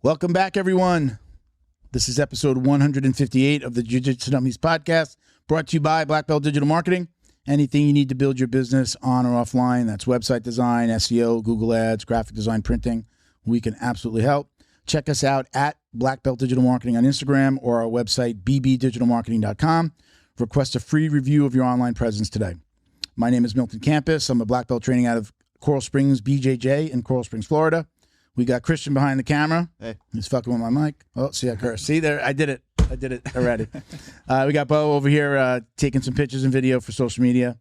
Welcome back, everyone. This is episode 158 of the Jiu Jitsu Dummies Podcast, brought to you by Black Belt Digital Marketing. Anything you need to build your business on or offline, that's website design, SEO, Google Ads, graphic design, printing, we can absolutely help. Check us out at Black Belt Digital Marketing on Instagram or our website, bbdigitalmarketing.com. Request a free review of your online presence today. My name is Milton Campus. I'm a black belt training out of Coral Springs, BJJ in Coral Springs, Florida. We got Christian behind the camera. Hey. He's fucking with my mic. Oh, see, I cursed. See, there, I did it already. We got Bo over here taking some pictures and video for social media.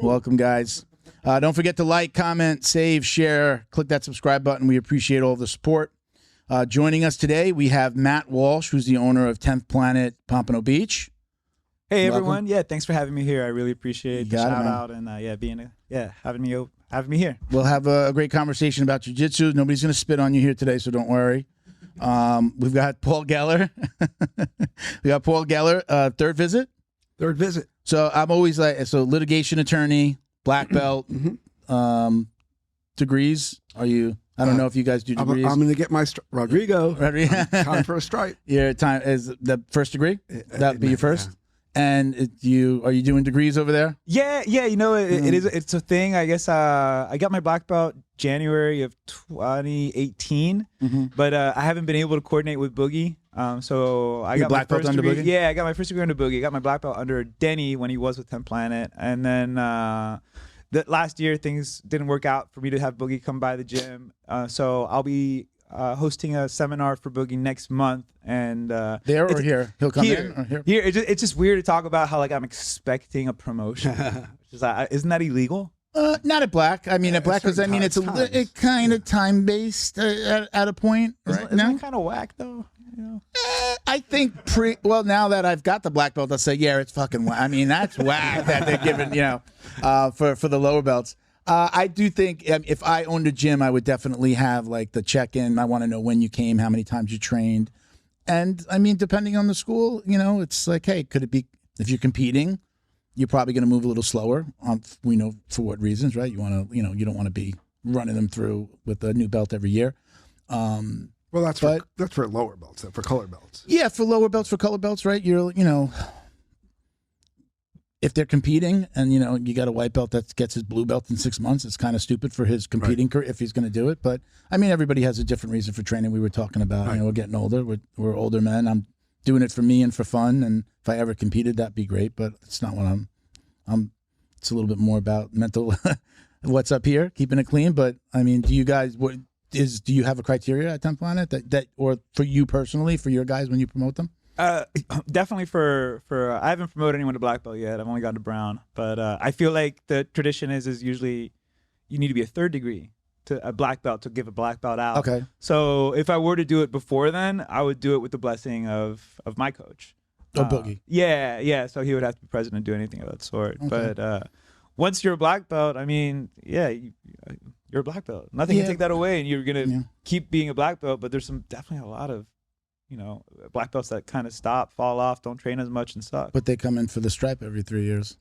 Welcome, guys. Don't forget to like, comment, save, share, click that subscribe button. We appreciate all the support. Joining us today, we have Matt Walsh, who's the owner of 10th Planet Pompano Beach. Hey, Welcome. everyone. Yeah, thanks for having me here. I really appreciate the shout out and having me here. We'll have a great conversation about jiu-jitsu. Nobody's going to spit on you here today, so don't worry. We've got Paul Geller. Third visit. So I'm always litigation attorney, black belt, degrees. Are you? I don't know if you guys do degrees. I'm going to get my Rodrigo. Time for a stripe. Your time is the first degree. That'd be your first. Yeah. And are you doing degrees over there? Yeah. You know, it's a thing. I guess I got my black belt January of 2018, but I haven't been able to coordinate with Boogie. So I got my first degree. Boogie? Yeah, I got my first degree under Boogie. I got my black belt under Denny when he was with 10th Planet, and then that last year things didn't work out for me to have Boogie come by the gym. So I'll be hosting a seminar for Boogie next month, and there or here, he'll come in or here. Here, it's just weird to talk about how like I'm expecting a promotion. Isn't that illegal? Not at Black. I mean, at Black, because I mean, it's a kind of time based at a point. Isn't that kind of whack though? You know? I think now that I've got the black belt, I'll say, yeah, it's fucking whack. I mean, that's whack that they're giving, for the lower belts. I do think if I owned a gym, I would definitely have like the check-in. I want to know when you came, how many times you trained. And I mean, depending on the school, it's like, hey, could it be, if you're competing, you're probably going to move a little slower we know for what reasons, right? You want to, you don't want to be running them through with a new belt every year. Well, that's for lower belts, for color belts. Yeah, for lower belts, for color belts, right? If they're competing and, you got a white belt that gets his blue belt in 6 months, it's kind of stupid for his competing career if he's going to do it. But, I mean, everybody has a different reason for training. We were talking about, we're getting older. We're older men. I'm doing it for me and for fun. And if I ever competed, that'd be great. But it's not what it's a little bit more about mental, what's up here, keeping it clean. But, I mean, do you guys, do you have a criteria at 10th Planet that or for you personally, for your guys when you promote them? Definitely for I haven't promoted anyone to black belt yet. I've only got to brown, but I feel like the tradition is usually you need to be a third degree to a black belt to give a black belt out. Okay. So if I were to do it before then, I would do it with the blessing of my coach. Boogie. Yeah. So he would have to be present and do anything of that sort. Okay. But once you're a black belt, I mean, yeah, you're a black belt. Nothing can take that away, and you're gonna keep being a black belt. But there's definitely a lot of black belts that kind of fall off, don't train as much, and suck. But they come in for the stripe every 3 years.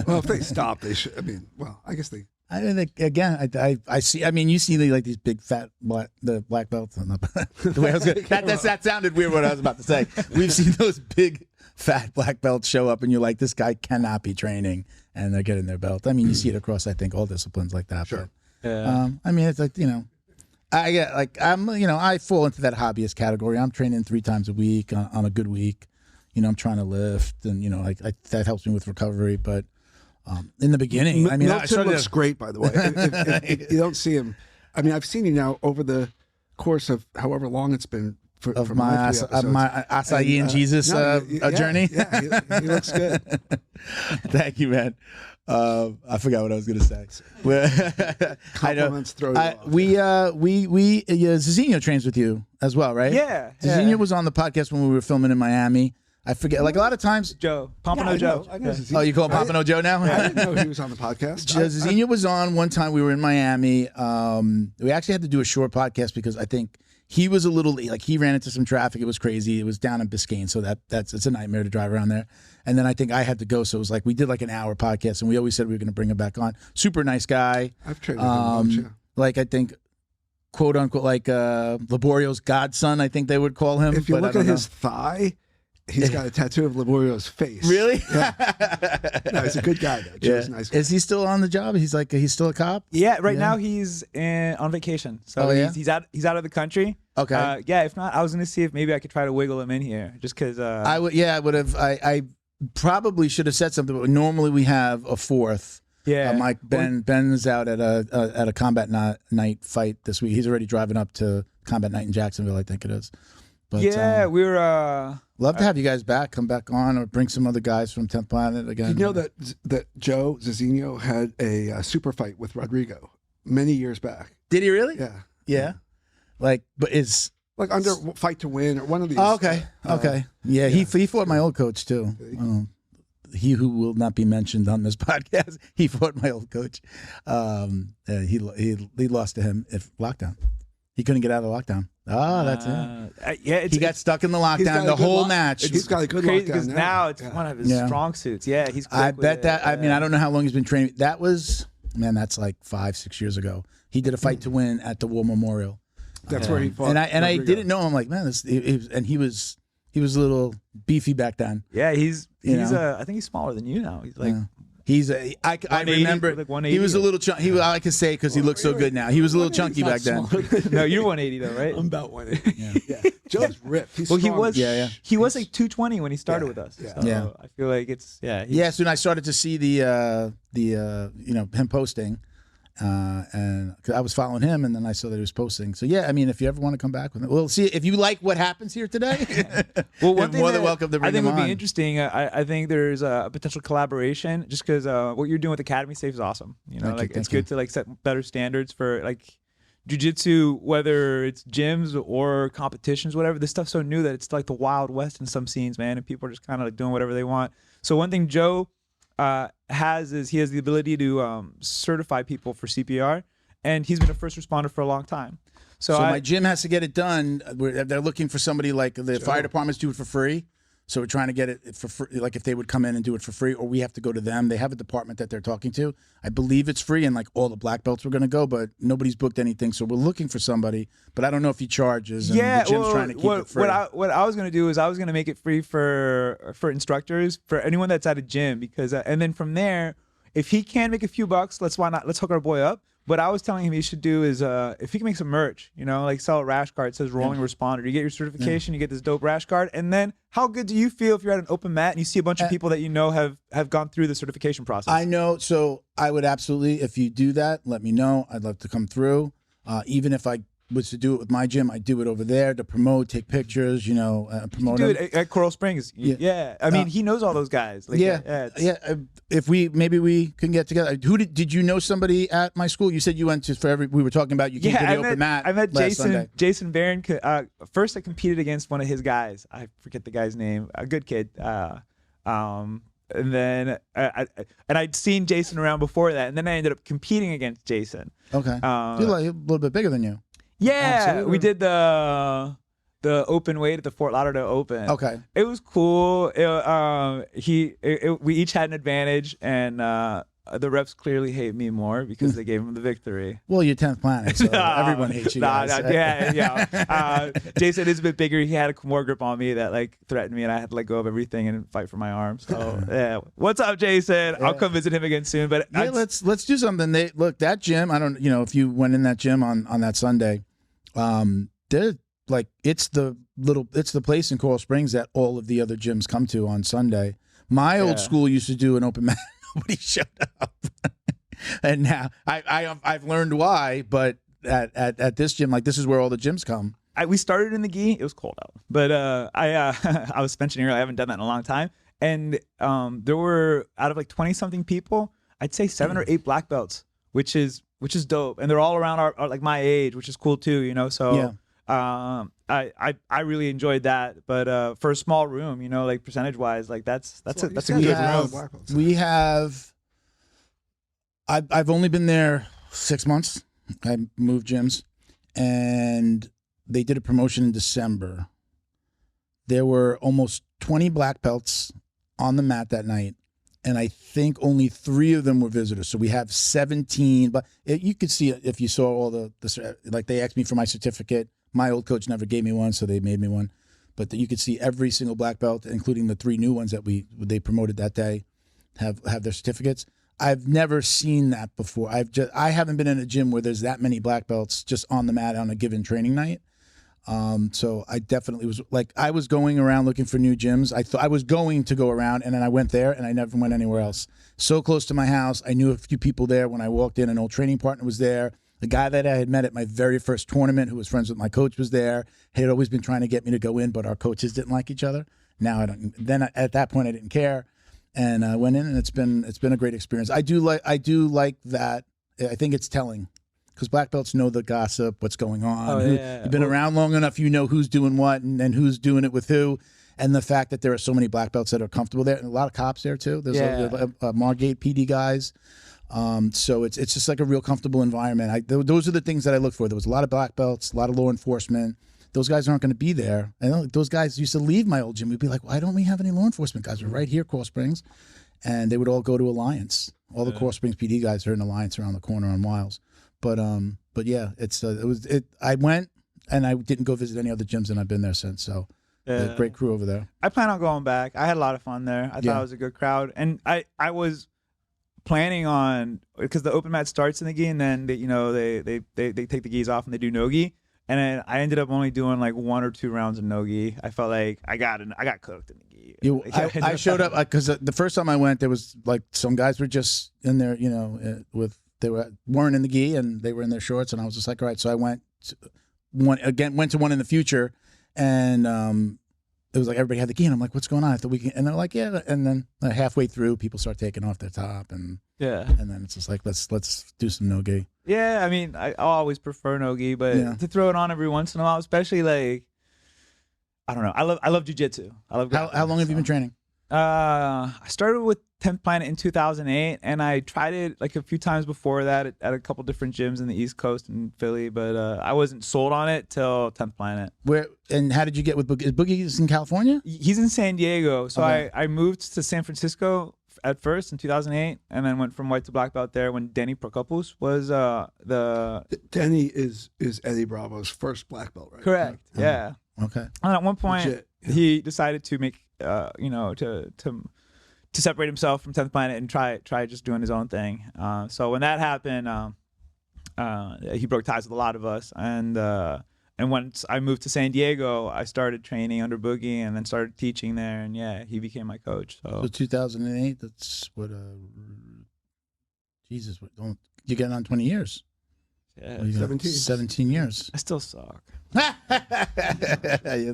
Well, if they stop, they should. I mean, well, I guess they. I mean, again, I see. I mean, you see like these big fat the black belts. The way I was that sounded weird. What I was about to say. We've seen those big fat black belts show up, and you're like, this guy cannot be training, and they're getting their belt. I mean, you see it across, I think, all disciplines like that. Sure. But, I mean, it's like I fall into that hobbyist category. I'm training 3 times a week on a good week. I'm trying to lift, and that helps me with recovery. But in the beginning, I mean, Milton looks great, by the way. If you don't see him, I mean, I've seen you now over the course of however long it's been. For my acai and Jesus journey. Yeah, he looks good. Thank you, man. I forgot what I was going to say. Compliments throw you off. Zizinho trains with you as well, right? Yeah. Zizinho was on the podcast when we were filming in Miami. I forget, like a lot of times. Pompano Joe. I know Oh, you call him Pompano Joe now? I didn't know he was on the podcast. Zizinho was on one time. We were in Miami. We actually had to do a short podcast because I think he was a little like he ran into some traffic. It was crazy. It was down in Biscayne, so it's a nightmare to drive around there. And then I think I had to go, so it was like we did like an hour podcast, and we always said we were going to bring him back on. Super nice guy. I've trained with him once, yeah. Like I think quote unquote like Laborio's godson, I think they would call him. If you but look at his thigh, he's got a tattoo of Laborio's face. Really? Yeah. No, he's a good guy though. Joe's a nice guy. Is he still on the job? He's still a cop? Yeah, right now he's on vacation. So he's out of the country. Okay. Yeah, if not, I was gonna see if maybe I could try to wiggle him in here, just because. I would have. I probably should have said something, but normally we have a fourth. Yeah. Mike Ben's out at a combat night fight this week. He's already driving up to combat night in Jacksonville, I think it is. But yeah, we were. Love to have you guys back. Come back on, or bring some other guys from 10th Planet again. You know that Joe Zazino had a super fight with Rodrigo many years back. Did he really? Yeah. Yeah. Like, but is like under Fight to Win or one of these. Oh, okay. Okay. Yeah. He fought my old coach too. He who will not be mentioned on this podcast. He fought my old coach. He lost to him at lockdown. He couldn't get out of lockdown. Oh, that's it. Yeah, he got stuck in the lockdown the whole match. He's got a good crazy lockdown because now it's one of his strong suits. Yeah, he's. I bet that. I mean, I don't know how long he's been training. That was that's like 5-6 years ago. He did a Fight to Win at the War Memorial. That's where he fought. And I didn't know him. Like, man, he was a little beefy back then. Yeah, he's I think he's smaller than you now. He's like. I remember like he was a little chunky. I can say because he looks so good now. He was a little chunky back then. No, you're 180 though, right? I'm about 180. Yeah. Joe's ripped. He's strong. He was. He was like 220 when he started with us. So I feel like it's So when I started to see the him posting, and cause I was following him, and then I saw that he was posting. So yeah, I mean, if you ever want to come back with it, we'll see if you like what happens here today. Well, one thing more than welcome to bring I think him would on. be interesting. I think there's a potential collaboration, just because what you're doing with Academy Safe is awesome. You know, it's good to like set better standards for like jiu-jitsu, whether it's gyms or competitions, whatever. This stuff's so new that it's like the Wild West in some scenes, man, and people are just kind of like doing whatever they want. So one thing Joe has the ability to certify people for CPR, and he's been a first responder for a long time. So my gym has to get it done. They're looking for somebody like the fire departments do it for free. So we're trying to get it for free, like if they would come in and do it for free, or we have to go to them. They have a department that they're talking to. I believe it's free, and like all the black belts were going to go, but nobody's booked anything. So we're looking for somebody, but I don't know if he charges. And the gym's trying to keep it free. What I was going to do is I was going to make it free for instructors, for anyone that's at a gym, because and then from there, if he can make a few bucks, let's hook our boy up. What I was telling him he should do is if he can make some merch, like sell a rash card. It says rolling responder. You get your certification, you get this dope rash card, and then how good do you feel if you're at an open mat and you see a bunch of people that have gone through the certification process? I know. So I would absolutely, if you do that, let me know. I'd love to come through. Even if I was to do it with my gym, I do it over there to promote, take pictures, promote. You do it at Coral Springs. Yeah. I mean, he knows all those guys. Like, If maybe we can get together. Who did you know somebody at my school? You said you went to we were talking about you came to the open mat. I met Sunday. Jason Barron. First, I competed against one of his guys. I forget the guy's name. A good kid. And then I'd seen Jason around before that, and then I ended up competing against Jason. Okay. He's like a little bit bigger than you. Yeah, Absolutely. we did the open weight at the Fort Lauderdale Open. Okay. It was cool. We each had an advantage, and the refs clearly hate me more because they gave him the victory. Well, you're 10th Planet, so everyone hates you guys. Jason is a bit bigger. He had a Kimura grip on me that like threatened me, and I had to let go of everything and fight for my arm. So yeah, what's up, Jason? I'll come visit him again soon. But let's do something. Look, that gym. I don't, if you went in that gym on that Sunday, they're like it's the place in Coral Springs that all of the other gyms come to on Sunday. My old school used to do an open mat. Nobody showed up, and now I've learned why. But at this gym, like this is where all the gyms come. We started in the gi. It was cold out, but I was mentioning earlier I haven't done that in a long time, and there were out of like 20-something people, I'd say 7 or 8 black belts, which is dope, and they're all around our like my age, which is cool too, So I really enjoyed that, but for a small room, like percentage wise, like that's a good room. We have. I've only been there 6 months. I moved gyms, and they did a promotion in December. There were almost 20 black belts on the mat that night, and I think only 3 of them were visitors. So we have 17. But you could see it if you saw all the like they asked me for my certificate. My old coach never gave me one, so they made me one. But you could see every single black belt, including the 3 new ones that they promoted that day, have their certificates. I've never seen that before. I haven't been in a gym where there's that many black belts just on the mat on a given training night. So I definitely was like, I was going around looking for new gyms. I thought I was going to go around, and then I went there, and I never went anywhere else. So close to my house. I knew a few people there. When I walked in, an old training partner was there. The guy that I had met at my very first tournament, who was friends with my coach, was there. He had always been trying to get me to go in, but our coaches didn't like each other. Now I don't. Then at that point, I didn't care, and I went in, and it's been a great experience. I do like that. I think it's telling, because black belts know the gossip, what's going on. Oh, yeah. You've been around long enough, you know who's doing what and who's doing it with who. And the fact that there are so many black belts that are comfortable there, and a lot of cops there too. There's Margate PD guys. So it's just like a real comfortable environment. Those are the things that I look for. There was a lot of black belts, a lot of law enforcement. Those guys aren't going to be there. I know those guys used to leave my old gym. We'd be like, why don't we have any law enforcement guys? We're right here, Coral Springs. And they would all go to Alliance. All the Coral Springs PD guys are in Alliance around the corner on Wiles. But yeah, I went, and I didn't go visit any other gyms, and I've been there since. So a great crew over there. I plan on going back. I had a lot of fun there. I thought it was a good crowd, and I was planning on, because the open mat starts in the gi, and then they take the gis off and they do no gi, and then I ended up only doing like 1 or 2 rounds of no gi. I felt like I got cooked in the gi. I showed up because the first time I went, there was like some guys were just in there, weren't in the gi and they were in their shorts, and I was just like, all right. So I went to one in the future, and it was like everybody had the gi, and I'm like, what's going on? I thought and they're like, yeah. And then halfway through, people start taking off their top, and then it's just like, let's do some no gi. Yeah, I mean, I always prefer no gi, but to throw it on every once in a while, especially like, I don't know, I love jiu-jitsu. I love how long have you been training? I started with 10th Planet in 2008, and I tried it like a few times before that at a couple different gyms in the East Coast and Philly, but I wasn't sold on it till 10th Planet. And how did you get with Boogie? Is Boogie in California? He's in San Diego. So okay. I moved to San Francisco at first in 2008, and then went from white to black belt there when Denny Prokopoulos was Denny is Eddie Bravo's first black belt, right? Correct. Yeah. Okay. And at one point, Legit, he decided to make to separate himself from 10th Planet and try just doing his own thing. So when that happened, he broke ties with a lot of us, and once I moved to San Diego, I started training under Boogie, and then started teaching there, and he became my coach. So 2008, that's what Jesus, don't you getting on 20 years? Yeah, 17 years. I still suck.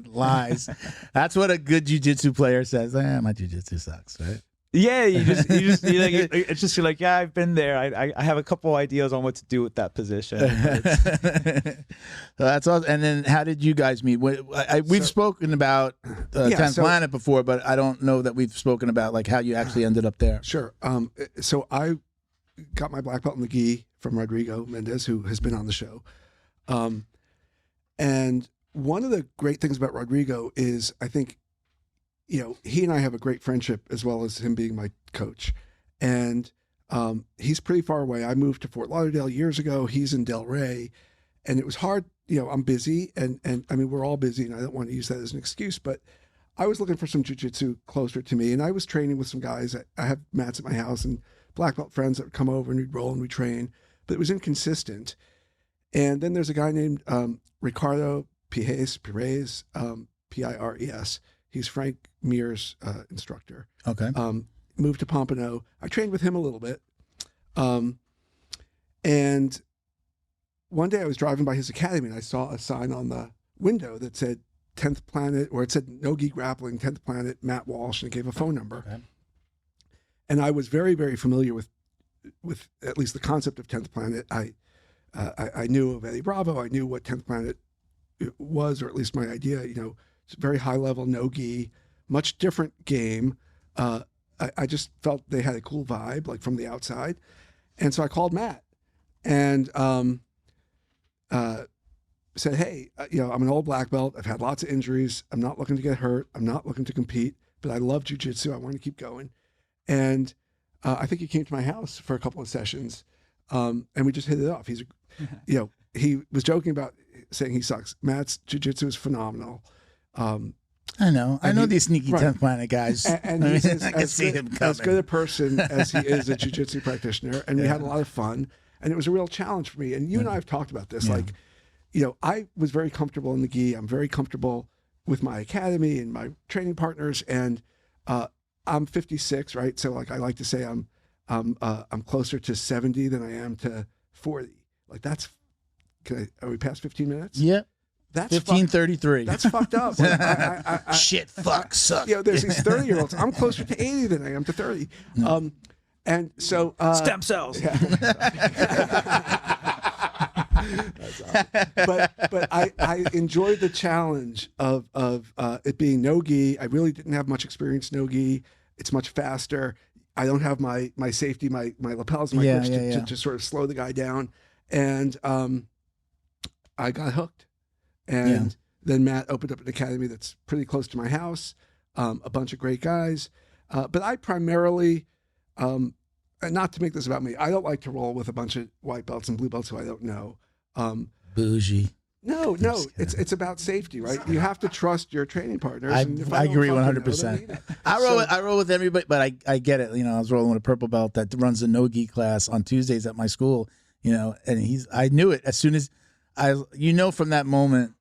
Lies. That's what a good jiu-jitsu player says. My jiu-jitsu sucks, right? Yeah, it's just you're like, yeah, I've been there. I have a couple ideas on what to do with that position. That's awesome. And then how did you guys meet? We've spoken about 10th Planet before, but I don't know that we've spoken about like how you actually ended up there. Sure. So I got my black belt in the gi from Rodrigo Mendez, who has been on the show. And one of the great things about Rodrigo is, I think, he and I have a great friendship, as well as him being my coach. And he's pretty far away. I moved to Fort Lauderdale years ago. He's in Del Rey. And it was hard. I'm busy. And I mean, we're all busy, and I don't want to use that as an excuse. But I was looking for some jiu-jitsu closer to me. And I was training with some guys. I have mats at my house and black belt friends that would come over, and we'd roll and we'd train. But it was inconsistent. And then there's a guy named Ricardo Pires, Pires. He's Frank Mear's instructor. Okay. Moved to Pompano. I trained with him a little bit. And one day I was driving by his academy, and I saw a sign on the window that said 10th Planet, or it said no gi grappling, 10th Planet, Matt Walsh, and it gave a phone number. Okay. And I was very, very familiar with at least the concept of 10th Planet. I knew of Eddie Bravo. I knew what 10th Planet was, or at least my idea. It's very high level, no gi, much different game. I just felt they had a cool vibe, like from the outside, and so I called Matt and said, "Hey, I'm an old black belt. I've had lots of injuries. I'm not looking to get hurt. I'm not looking to compete, but I love jiu-jitsu. I want to keep going." And I think he came to my house for a couple of sessions, and we just hit it off. He's, you know, he was joking about saying he sucks. Matt's jiu-jitsu is phenomenal. I know these sneaky 10th Planet guys. And he's I can see him coming. as good a person as he is a jiu-jitsu practitioner, and we had a lot of fun, and it was a real challenge for me. And you and I have talked about this. Like, you know, I was very comfortable in the gi. I'm very comfortable with my academy and my training partners, and I'm 56, right? So like I like to say I'm closer to 70 than I am to 40. Like that's. Are we past 15 minutes? Yep. That's 15:33. That's fucked up. Like, Shit, fuck, suck. You know, there's these 30-year-olds. I'm closer to 80 than I am to 30. And so stem cells. Yeah. That's awesome. But I enjoyed the challenge of it being no gi. I really didn't have much experience no gi. It's much faster. I don't have my safety, my lapels, my grips to sort of slow the guy down. And I got hooked. And then Matt opened up an academy that's pretty close to my house, a bunch of great guys. But I primarily, and not to make this about me, I don't like to roll with a bunch of white belts and blue belts who I don't know. Bougie. No, it's about safety, right? You have to trust your training partners. I agree 100%. I roll with everybody, but I get it. You know, I was rolling with a purple belt that runs the no-gi class on Tuesdays at my school. You know, and I knew it as soon as from that moment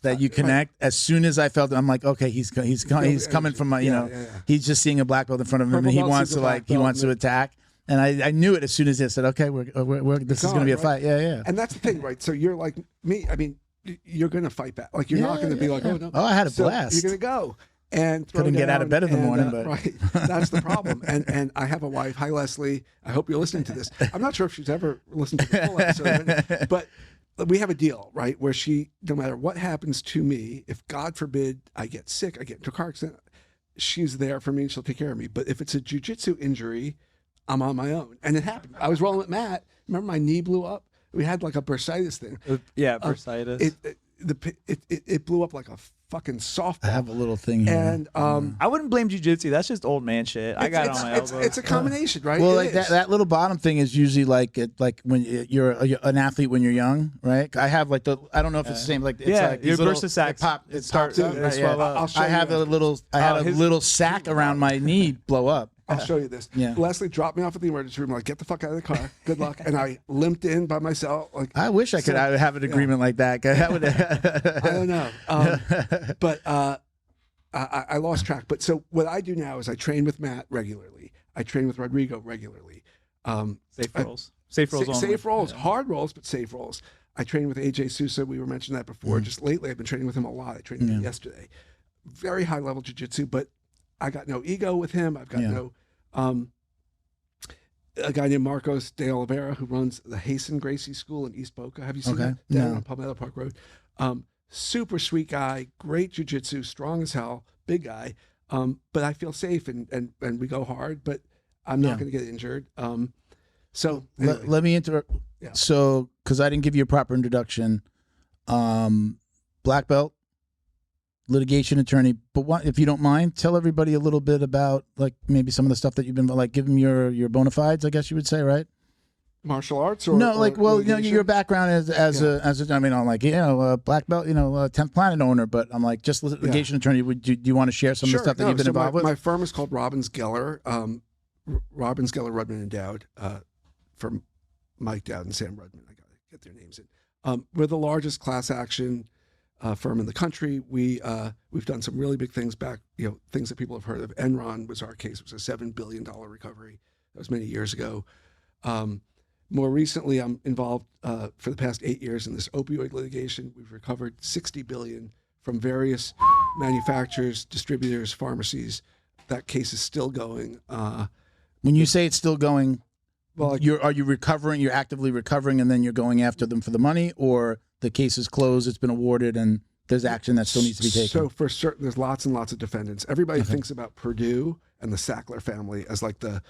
that you connect. As soon as I felt it, I'm like, okay, he's coming from my, he's just seeing a black belt in front of him, and he wants to attack. And I knew it as soon as I said, okay, this is going to be a fight. Yeah. And that's the thing, right? So you're like me. I mean, you're going to fight back. Like you're not going to be like, oh no. Oh, I had a blast. You're going to go. And couldn't get out of bed in the morning, but right, that's the problem. And I have a wife. Hi, Leslie. I hope you're listening to this. I'm not sure if she's ever listened to the full episode, but we have a deal, right, where she, no matter what happens to me, if God forbid I get sick, I get into a car accident, she's there for me and she'll take care of me. But if it's a jiu-jitsu injury, I'm on my own. And it happened. I was rolling with Matt. Remember my knee blew up? We had like a bursitis thing. Yeah, bursitis. It blew up like a fucking softball. I have a little thing here. And I wouldn't blame jiu-jitsu. That's just old man shit. I got it on my elbow. It's a combination, right? Well, like that little bottom thing is usually like when you're an athlete when you're young, right? I have like I don't know if it's the same. Like it's like your little, bursa sacs. It starts. I'll show I have you. a little sack around my knee blow up. I'll show you this. Yeah. Leslie dropped me off at the emergency room. Like, get the fuck out of the car. Good luck. And I limped in by myself. Like, I wish I could have an agreement like that. I don't know. But I lost track. But so what I do now is I train with Matt regularly. I train with Rodrigo regularly. Safe rolls. Safe rolls only. Safe rolls. Hard rolls, but safe rolls. I train with AJ Sousa. We were mentioning that before. Just lately, I've been training with him a lot. I trained with him yesterday. Very high level jiu-jitsu, but I got no ego with him. I've got no a guy named Marcos de Oliveira who runs the Hasten Gracie School in East Boca. Have you seen that? Down on Palmetto Park Road. Super sweet guy, great jiu-jitsu, strong as hell, big guy. But I feel safe and we go hard, but I'm not going to get injured. So anyway. Let me interrupt. Yeah. So, because I didn't give you a proper introduction, black belt, litigation attorney, but if you don't mind, tell everybody a little bit about like maybe some of the stuff that you've been like. Give them your bona fides, I guess you would say, right? Martial arts or your background as a I mean, I'm like black belt, 10th Planet owner, but I'm like just litigation attorney. Do you want to share some of the stuff that you've been involved with? My firm is called Robbins Geller, Robbins Geller Rudman and Dowd, for Mike Dowd and Sam Rudman. I gotta get their names in. We're the largest class action firm in the country. We've done some really big things back, things that people have heard of. Enron was our case. It was a $7 billion recovery. That was many years ago. More recently, I'm involved for the past 8 years in this opioid litigation. We've recovered $60 billion from various manufacturers, distributors, pharmacies. That case is still going. When you say it's still going, well, are you recovering? You're actively recovering, and then you're going after them for the money, or the case is closed, it's been awarded, and there's action that still needs to be taken? So for certain, there's lots and lots of defendants. Everybody thinks about Purdue and the Sackler family as like the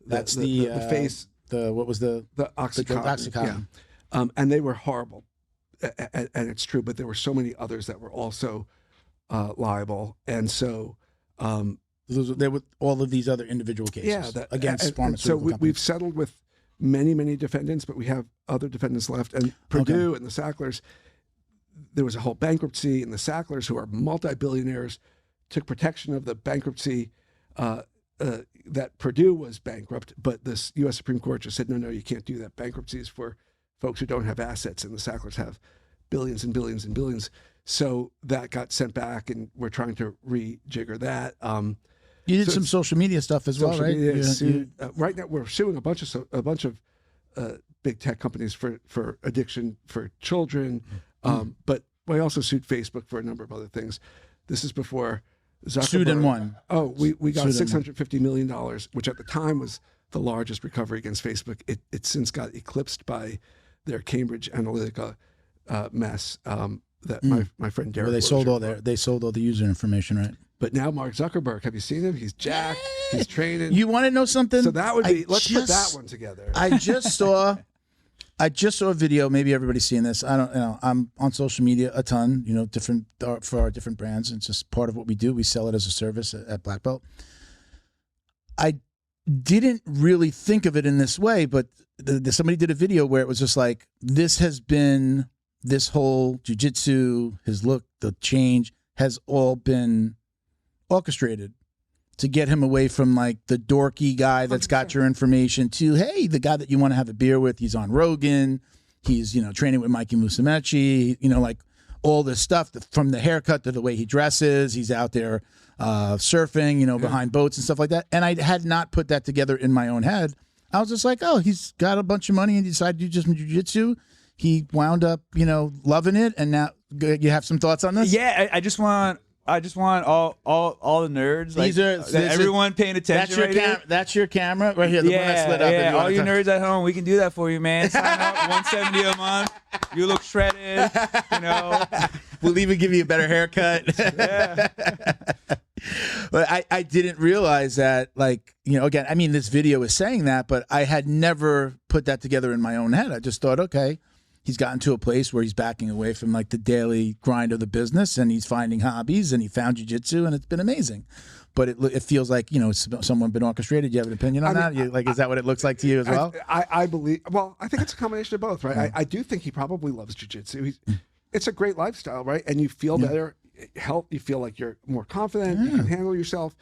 face. What was the Oxycontin. Yeah. And they were horrible, and it's true. But there were so many others that were also liable, and so There were all of these other individual cases against pharmaceutical companies. We've settled with many defendants, but we have other defendants left. And Purdue and the Sacklers, there was a whole bankruptcy, and the Sacklers, who are multi-billionaires, took protection of the bankruptcy that Purdue was bankrupt, but the U.S. Supreme Court just said, no, you can't do that. Bankruptcy is for folks who don't have assets, and the Sacklers have billions and billions and billions. So that got sent back, and we're trying to rejigger that. You did some social media stuff as well, right? Right now, we're suing a bunch of big tech companies for addiction for children, but we also sued Facebook for a number of other things. This is before Zuckerberg. Sued and won. Oh, we got $650 million, which at the time was the largest recovery against Facebook. It since got eclipsed by their Cambridge Analytica mess that my friend Derek. Well, they sold all the user information, right? But now Mark Zuckerberg, have you seen him? He's jacked. He's training. You want to know something? So that would be. Let's put that one together. I just saw a video. Maybe everybody's seen this. I don't know. I'm on social media a ton. Different for our different brands. It's just part of what we do. We sell it as a service at Black Belt. I didn't really think of it in this way, but somebody did a video where it was just like, this has been this whole jiu-jitsu, his look, the change has all been orchestrated to get him away from like the dorky guy that's got your information to, hey, the guy that you want to have a beer with, he's on Rogan, he's, training with Mikey Musumeci, like all this stuff from the haircut to the way he dresses, he's out there surfing, behind boats and stuff like that. And I had not put that together in my own head. I was just like, oh, he's got a bunch of money and he decided to do just jiu-jitsu. He wound up, loving it. And now you have some thoughts on this? Yeah, I just want all the nerds, everyone paying attention. That's your camera right here. The one that's lit up. Yeah, all you nerds at home, we can do that for you, man. Sign up, $170 a month. You look shredded. We'll even give you a better haircut. Yeah. But I didn't realize that, again, I mean, this video is saying that, but I had never put that together in my own head. I just thought, okay, he's gotten to a place where he's backing away from the daily grind of the business, and he's finding hobbies, and he found jiu-jitsu, and it's been amazing. But it feels like, someone been orchestrated. Do you have an opinion on that? Is that what it looks like to you as well? I believe, I think it's a combination of both, right? I do think he probably loves jiu-jitsu. It's a great lifestyle, right? And you feel better. You feel like you're more confident. You can handle yourself.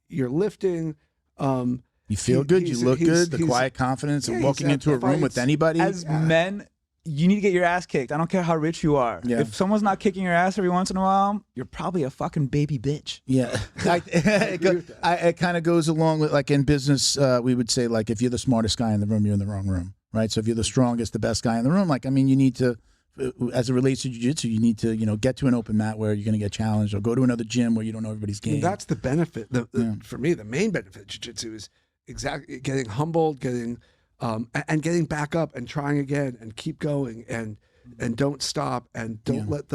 You're lifting. You feel good. You look good. The quiet confidence of walking into a room with anybody. As men, you need to get your ass kicked. I don't care how rich you are. Yeah. If someone's not kicking your ass every once in a while, you're probably a fucking baby bitch. Yeah. It kind of goes along with, in business, we would say, if you're the smartest guy in the room, you're in the wrong room, right? So if you're the strongest, the best guy in the room, you need to, as it relates to jiu-jitsu, you need to, get to an open mat where you're going to get challenged, or go to another gym where you don't know everybody's game. That's the benefit. For me, the main benefit of jiu-jitsu is exactly getting humbled, getting getting back up and trying again and keep going and don't stop and don't let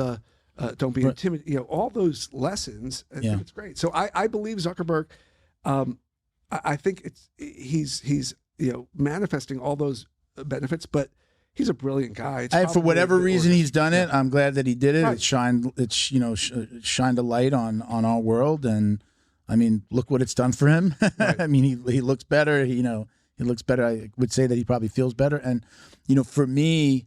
don't be intimidated. All those lessons. I think it's great. So I believe Zuckerberg. I think he's manifesting all those benefits, but he's a brilliant guy. For whatever reason he's done it. I'm glad that he did it. Right. It's shined a light on our world, and I mean, look what it's done for him. Right. I mean, he looks better. He looks better. I would say that he probably feels better. And for me,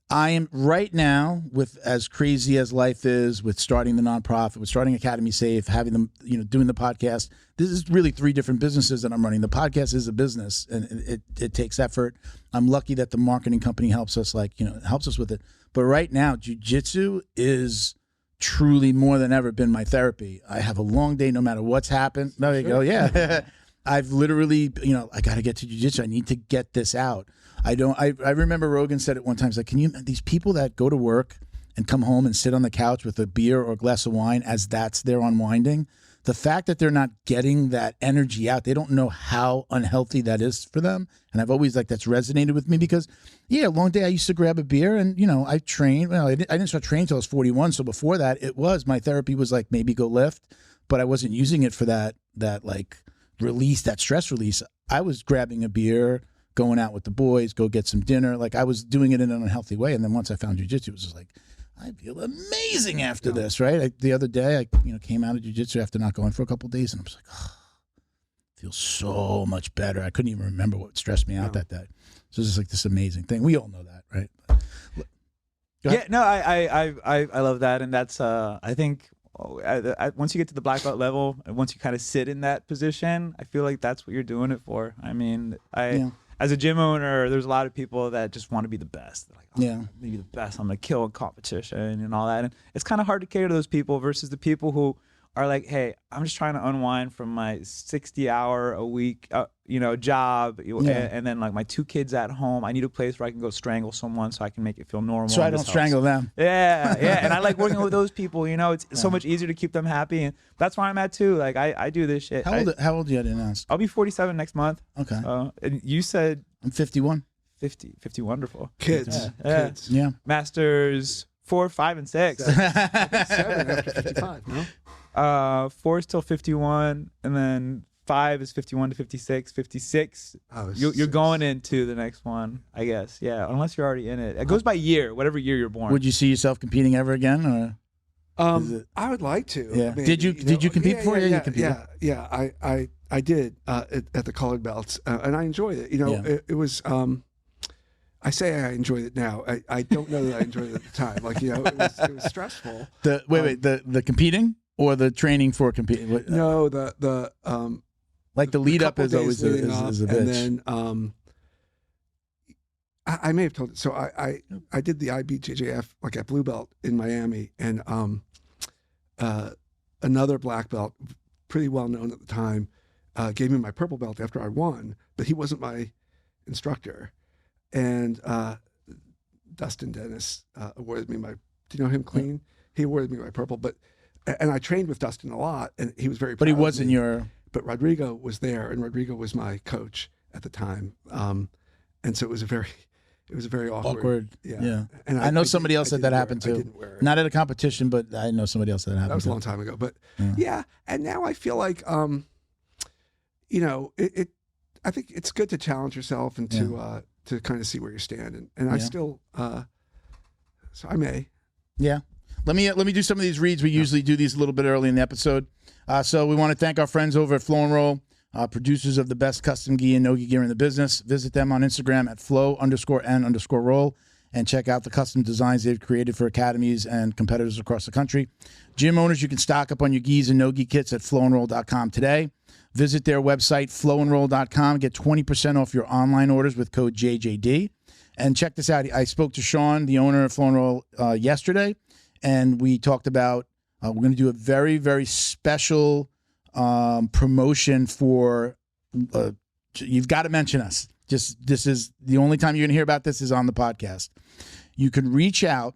I am right now, with as crazy as life is, with starting the nonprofit, with starting Academy Safe, having them, doing the podcast. This is really 3 different businesses that I'm running. The podcast is a business, and it takes effort. I'm lucky that the marketing company helps us, helps us with it. But right now, jiu-jitsu is truly more than ever been my therapy. I have a long day, no matter what's happened. There you go. Yeah. I've literally, I got to get to jiu-jitsu. I need to get this out. I remember Rogan said it one time. He's like, these people that go to work and come home and sit on the couch with a beer or a glass of wine as that's their unwinding, the fact that they're not getting that energy out, they don't know how unhealthy that is for them. And I've always that's resonated with me because, a long day I used to grab a beer and, I trained. Well, I didn't start training until I was 41. So before that, my therapy was maybe go lift, but I wasn't using it for that release, that stress release. I was grabbing a beer, going out with the boys, go get some dinner. I was doing it in an unhealthy way. And then once I found jiu-jitsu, it was just I feel amazing after this, right? The other day, I came out of jiu-jitsu after not going for a couple of days, and I was like, oh, I feel so much better. I couldn't even remember what stressed me out that day. So it's just like this amazing thing. We all know that, right? Yeah, no, I love that, and that's I think once you get to the black belt level, and once you kind of sit in that position, I feel like that's what you're doing it for. I mean, as a gym owner, there's a lot of people that just want to be the best. They're like, I'm gonna be the best. I'm gonna kill in competition and all that. And it's kind of hard to cater to those people versus the people who are like, hey, I'm just trying to unwind from my 60-hour-a-week, job, and then like my 2 kids at home. I need a place where I can go strangle someone so I can make it feel normal. So I don't strangle them. Yeah, and I like working with those people. It's so much easier to keep them happy, and that's where I'm at too. Like I do this shit. How old are you? I didn't ask. I'll be 47 next month. Okay. And you said I'm 51. 50, wonderful. Kids. Yeah. Masters 4, 5, and 6. 7 after 55. No. 4 is till 51, and then 5 is 51 to 56. 56. You're going into the next one, I guess. Yeah, unless you're already in it. It goes by year, whatever year you're born. Would you see yourself competing ever again, or? I would like to. Yeah. Maybe, did you compete before? Yeah, you competed. Yeah. I did at the colored belts, and I enjoyed it. It was. I say I enjoyed it now. I don't know that I enjoyed it at the time. Like it was stressful. The competing or the training for competing? No, the like the lead up is always is a bitch. And then I may have told it. So I did the IBJJF like at blue belt in Miami, and another black belt, pretty well known at the time, gave me my purple belt after I won, but he wasn't my instructor. And Dustin Dennis awarded me my. Do you know him, Clean? He awarded me my purple, and I trained with Dustin a lot, and he was very. But he wasn't your. But Rodrigo was there, and Rodrigo was my coach at the time, and so it was a very awkward. Yeah. And I know somebody else that happened to. Not at a competition, but I know somebody else that happened. That was a long time ago, but yeah. And now I feel like, I think it's good to challenge yourself and to kind of see where you stand, and I still, so I may. Yeah. Let me do some of these reads. We usually do these a little bit early in the episode. So we want to thank our friends over at Flow and Roll, producers of the best custom gi and no-gi gear in the business. Visit them on Instagram at flow_n_roll and check out the custom designs they've created for academies and competitors across the country. Gym owners, you can stock up on your gis and no-gi kits at flowandroll.com today. Visit their website, flowandroll.com. Get 20% off your online orders with code JJD. And check this out. I spoke to Sean, the owner of Flow and Roll, yesterday, and we talked about we're going to do a very, very special promotion for you've got to mention us. This is the only time you're going to hear about this is on the podcast. You can reach out,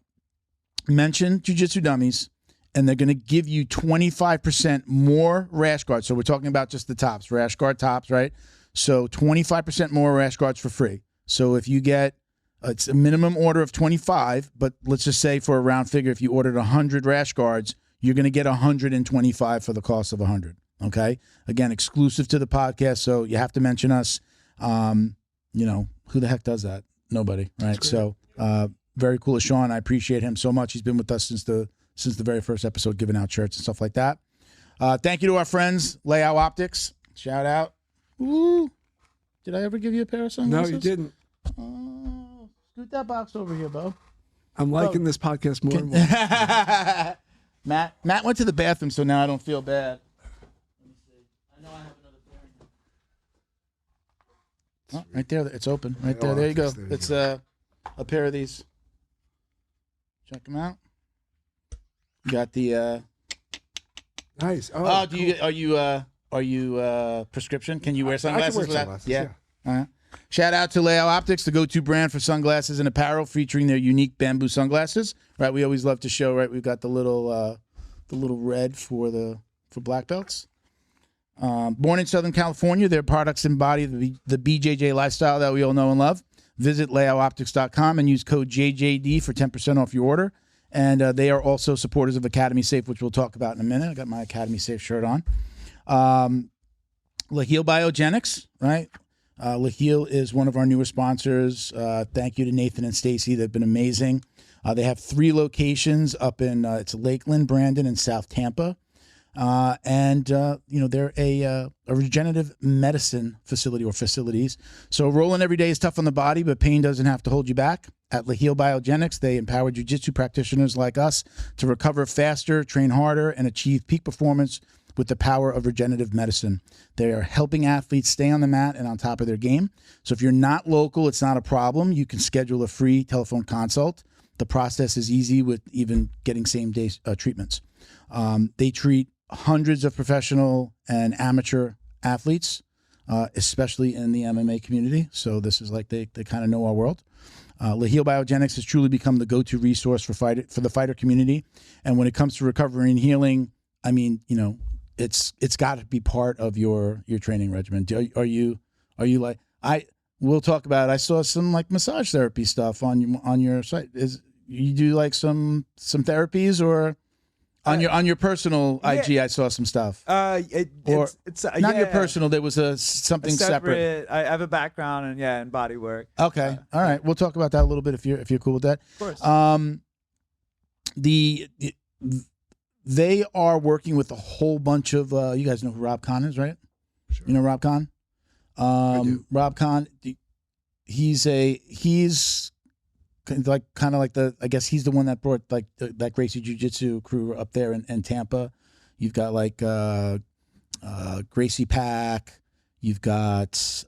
mention Jiu Jitsu Dummies, and they're going to give you 25% more rash guards. So we're talking about just the tops, rash guard tops, right? So 25% more rash guards for free. So if you get, it's a minimum order of 25, but let's just say for a round figure, if you ordered 100 rash guards, you're going to get 125 for the cost of 100. Okay? Again, exclusive to the podcast, so you have to mention us. Who the heck does that? Nobody, right? So very cool of Sean. I appreciate him so much. He's been with us since the very first episode, giving out shirts and stuff like that. Thank you to our friends, Layout Optics. Shout out. Ooh. Did I ever give you a pair of sunglasses? No, you didn't. Scoot that box over here, Bo. I'm liking this podcast more and more. Matt went to the bathroom, so now I don't feel bad. Let me see. I know I have another pair. Oh, right there. It's open. Right there. There you go. It's a pair of these. Check them out. You got the nice. Oh, cool. Are you prescription? Can you wear sunglasses? I can wear sunglasses. Yeah. Uh-huh. Shout out to Layout Optics, the go-to brand for sunglasses and apparel, featuring their unique bamboo sunglasses. Right, we always love to show. Right, we've got the little red for black belts. Born in Southern California, their products embody the BJJ lifestyle that we all know and love. Visit layoutoptics.com and use code JJD for 10% off your order. And they are also supporters of Academy Safe, which we'll talk about in a minute. I got my Academy Safe shirt on. Laheel Biogenics, right? Laheel is one of our newer sponsors. Thank you to Nathan and Stacy. They've been amazing. They have 3 locations up in it's Lakeland, Brandon, and South Tampa. They're a regenerative medicine facility or facilities. So rolling every day is tough on the body, but pain doesn't have to hold you back. At Laheel Biogenics, they empower jiu-jitsu practitioners like us to recover faster, train harder, and achieve peak performance with the power of regenerative medicine. They are helping athletes stay on the mat and on top of their game. So if you're not local, it's not a problem. You can schedule a free telephone consult. The process is easy with even getting same-day treatments. They treat hundreds of professional and amateur athletes, especially in the MMA community. So this is like they kind of know our world. Laheel Biogenics has truly become the go-to resource for the fighter community. And when it comes to recovery and healing, I mean, it's got to be part of your training regimen. Are you like we'll talk about it. I saw some like massage therapy stuff on your site. You do like some therapies or on your personal IG? I saw some stuff. It's not your personal. There was something separate. I have a background in body work. Okay, all right. We'll talk about that a little bit if you're cool with that. Of course. They are working with a whole bunch of you guys know who Rob Kahn is, right? Sure. You know Rob Kahn? I do. Rob Kahn, he's kind of like I guess he's the one that brought like that Gracie Jiu Jitsu crew up there in Tampa. You've got like Gracie Pack. You've got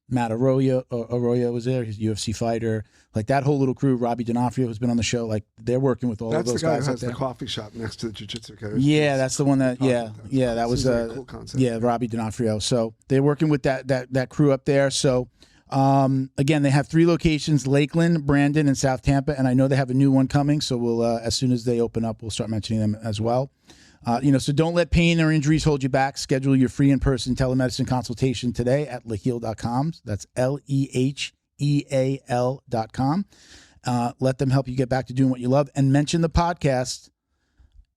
Matt Arroyo was there. He's a UFC fighter. Like that whole little crew. Robbie D'Onofrio has been on the show. Like they're working with all of those guys. That's the guy who has up there. the coffee shop next to the Jiu-Jitsu academy. Yeah, that's the one that. Yeah, that was a cool concept. Yeah, Robbie D'Onofrio. So they're working with that crew up there. So again, they have 3 locations: Lakeland, Brandon, and South Tampa. And I know they have a new one coming. So we'll as soon as they open up, we'll start mentioning them as well. So don't let pain or injuries hold you back. Schedule your free in-person telemedicine consultation today at laheel.com. That's LEHEAL.com. Let them help you get back to doing what you love, and mention the podcast,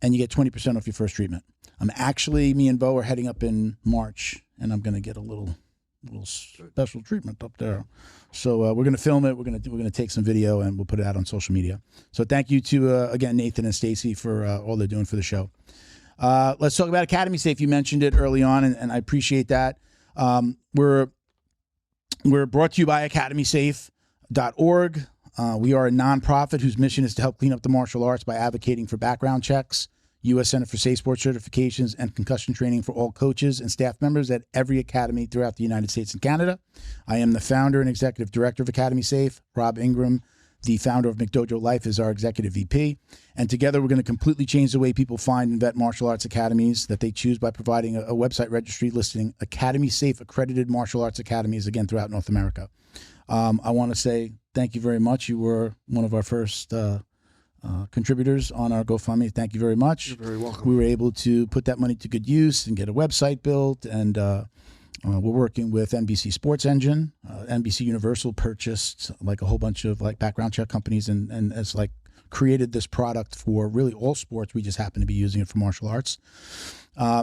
and you get 20% off your first treatment. Me and Bo are heading up in March, and I'm going to get a little special treatment up there. So we're going to film it. We're going to take some video, and we'll put it out on social media. So thank you to again Nathan and Stacy for all they're doing for the show. Let's talk about Academy Safe. You mentioned it early on, and I appreciate that. We're brought to you by academysafe.org. We are a nonprofit whose mission is to help clean up the martial arts by advocating for background checks, U.S. Center for Safe Sports certifications, and concussion training for all coaches and staff members at every academy throughout the United States and Canada. I am the founder and executive director of Academy Safe. Rob Ingram, the founder of McDojo Life, is our executive VP. And together we're going to completely change the way people find and vet martial arts academies that they choose by providing a website registry listing Academy Safe accredited martial arts academies, again, throughout North America. I want to say thank you very much. You were one of our first contributors on our GoFundMe. Thank you very much. You're very welcome. We were able to put that money to good use and get a website built, and we're working with NBC Sports Engine. NBC Universal purchased like a whole bunch of like background check companies and has like created this product for really all sports. We just happen to be using it for martial arts.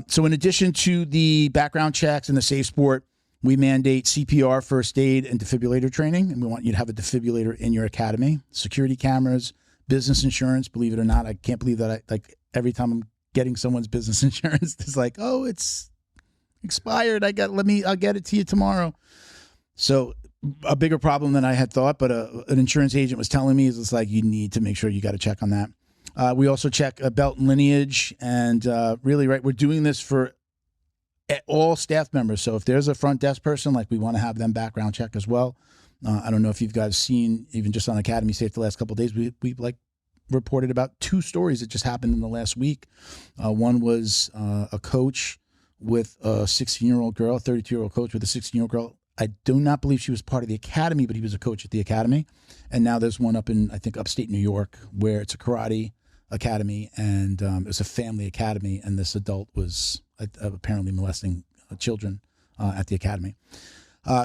So in addition to the background checks and the safe sport, we mandate CPR, first aid, and defibrillator training, and we want you to have a defibrillator in your academy. Security cameras, business insurance. Believe it or not, I can't believe that every time I'm getting someone's business insurance, it's like, oh, it's expired. I'll get it to you tomorrow. So a bigger problem than I had thought, but an insurance agent was telling me is it's like you need to make sure you got to check on that. We also check belt and lineage, and we're doing this for all staff members. So if there's a front desk person, like we want to have them background check as well. I don't know if you guys seen, even just on Academy Safe the last couple of days, we like reported about 2 stories that just happened in the last week. One was a coach with a 16-year-old girl, a 32-year-old coach with a 16-year-old girl. I do not believe she was part of the academy, but he was a coach at the academy. And now there's one up in, I think, upstate New York, where it's a karate academy, and it's a family academy, and this adult was apparently molesting children at the academy.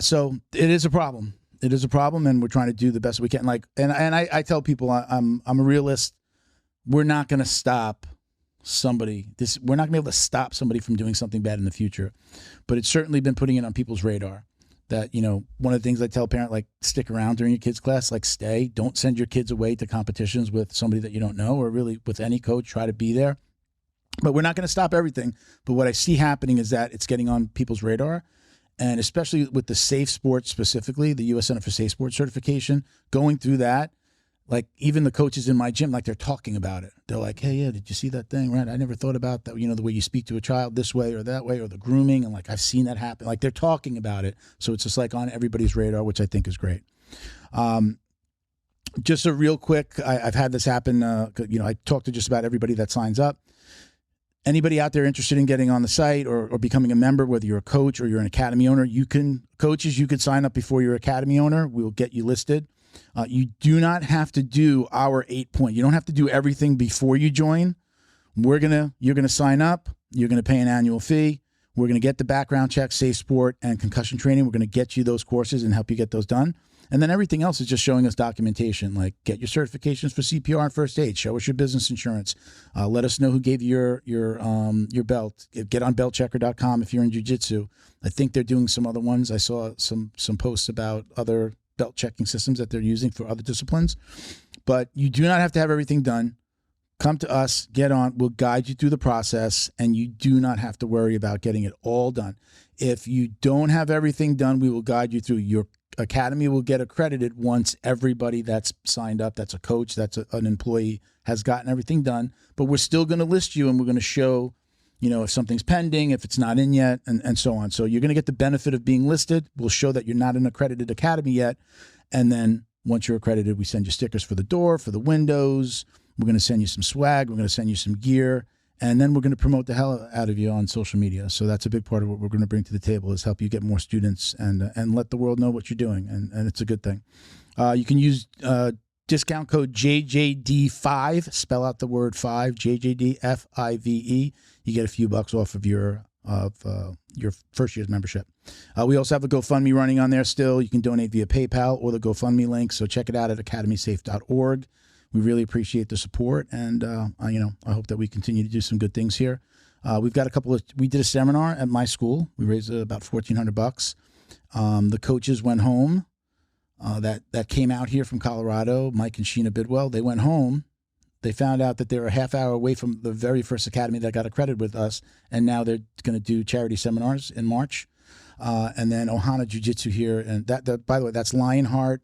So it is a problem. It is a problem, and we're trying to do the best we can. And I tell people, I'm a realist. We're not going to stop somebody. We're not going to be able to stop somebody from doing something bad in the future, but it's certainly been putting it on people's radar. that, you know, one of the things I tell a parent, like, stick around during your kids' class, like, stay. Don't send your kids away to competitions with somebody that you don't know, or really with any coach. Try to be there. But we're not going to stop everything. But what I see happening is that it's getting on people's radar, and especially with the safe sports specifically, the U.S. Center for Safe Sports certification, going through that, like, even the coaches in my gym, like, they're talking about it. They're like, hey, yeah, did you see that thing? Right? I never thought about that. You know, the way you speak to a child this way or that way, or the grooming. And, like, I've seen that happen. Like, they're talking about it. So it's just, like, on everybody's radar, which I think is great. Just a real quick, I've had this happen. You know, I talk to just about everybody that signs up. Anybody out there interested in getting on the site or becoming a member, whether you're a coach or you're an academy owner, you can sign up before you're an academy owner. We'll get you listed. You do not have to do our 8-point. You don't have to do everything before you join. You're gonna sign up. You're gonna pay an annual fee. We're gonna get the background check, safe sport, and concussion training. We're gonna get you those courses and help you get those done. And then everything else is just showing us documentation, like get your certifications for CPR and first aid. Show us your business insurance. Let us know who gave you your belt. Get on beltchecker.com if you're in jiu-jitsu. I think they're doing some other ones. I saw some posts about other belt checking systems that they're using for other disciplines. But you do not have to have everything done. Come to us, get on. We'll guide you through the process, and you do not have to worry about getting it all done. If you don't have everything done, we will guide you through. Your academy will get accredited once everybody that's signed up, that's a coach, that's an employee, has gotten everything done. But we're still going to list you, and we're going to show, you know, if something's pending, if it's not in yet, and so on. So you're going to get the benefit of being listed. We'll show that you're not an accredited academy yet. And then once you're accredited, we send you stickers for the door, for the windows. We're going to send you some swag. We're going to send you some gear. And then we're going to promote the hell out of you on social media. So that's a big part of what we're going to bring to the table, is help you get more students and let the world know what you're doing. And it's a good thing. You can use discount code JJD5. Spell out the word 5, JJDFIVE. You get a few bucks off of your first year's membership. We also have a GoFundMe running on there still. You can donate via PayPal or the GoFundMe link. So check it out at academysafe.org. We really appreciate the support, and I hope that we continue to do some good things here. We've got we did a seminar at my school. We raised about $1,400. The coaches went home. That came out here from Colorado, Mike and Sheena Bidwell. They went home. They found out that they were a half hour away from the very first academy that got accredited with us, and now they're going to do charity seminars in March. And then Ohana Jiu-Jitsu here, and that by the way, that's Lionheart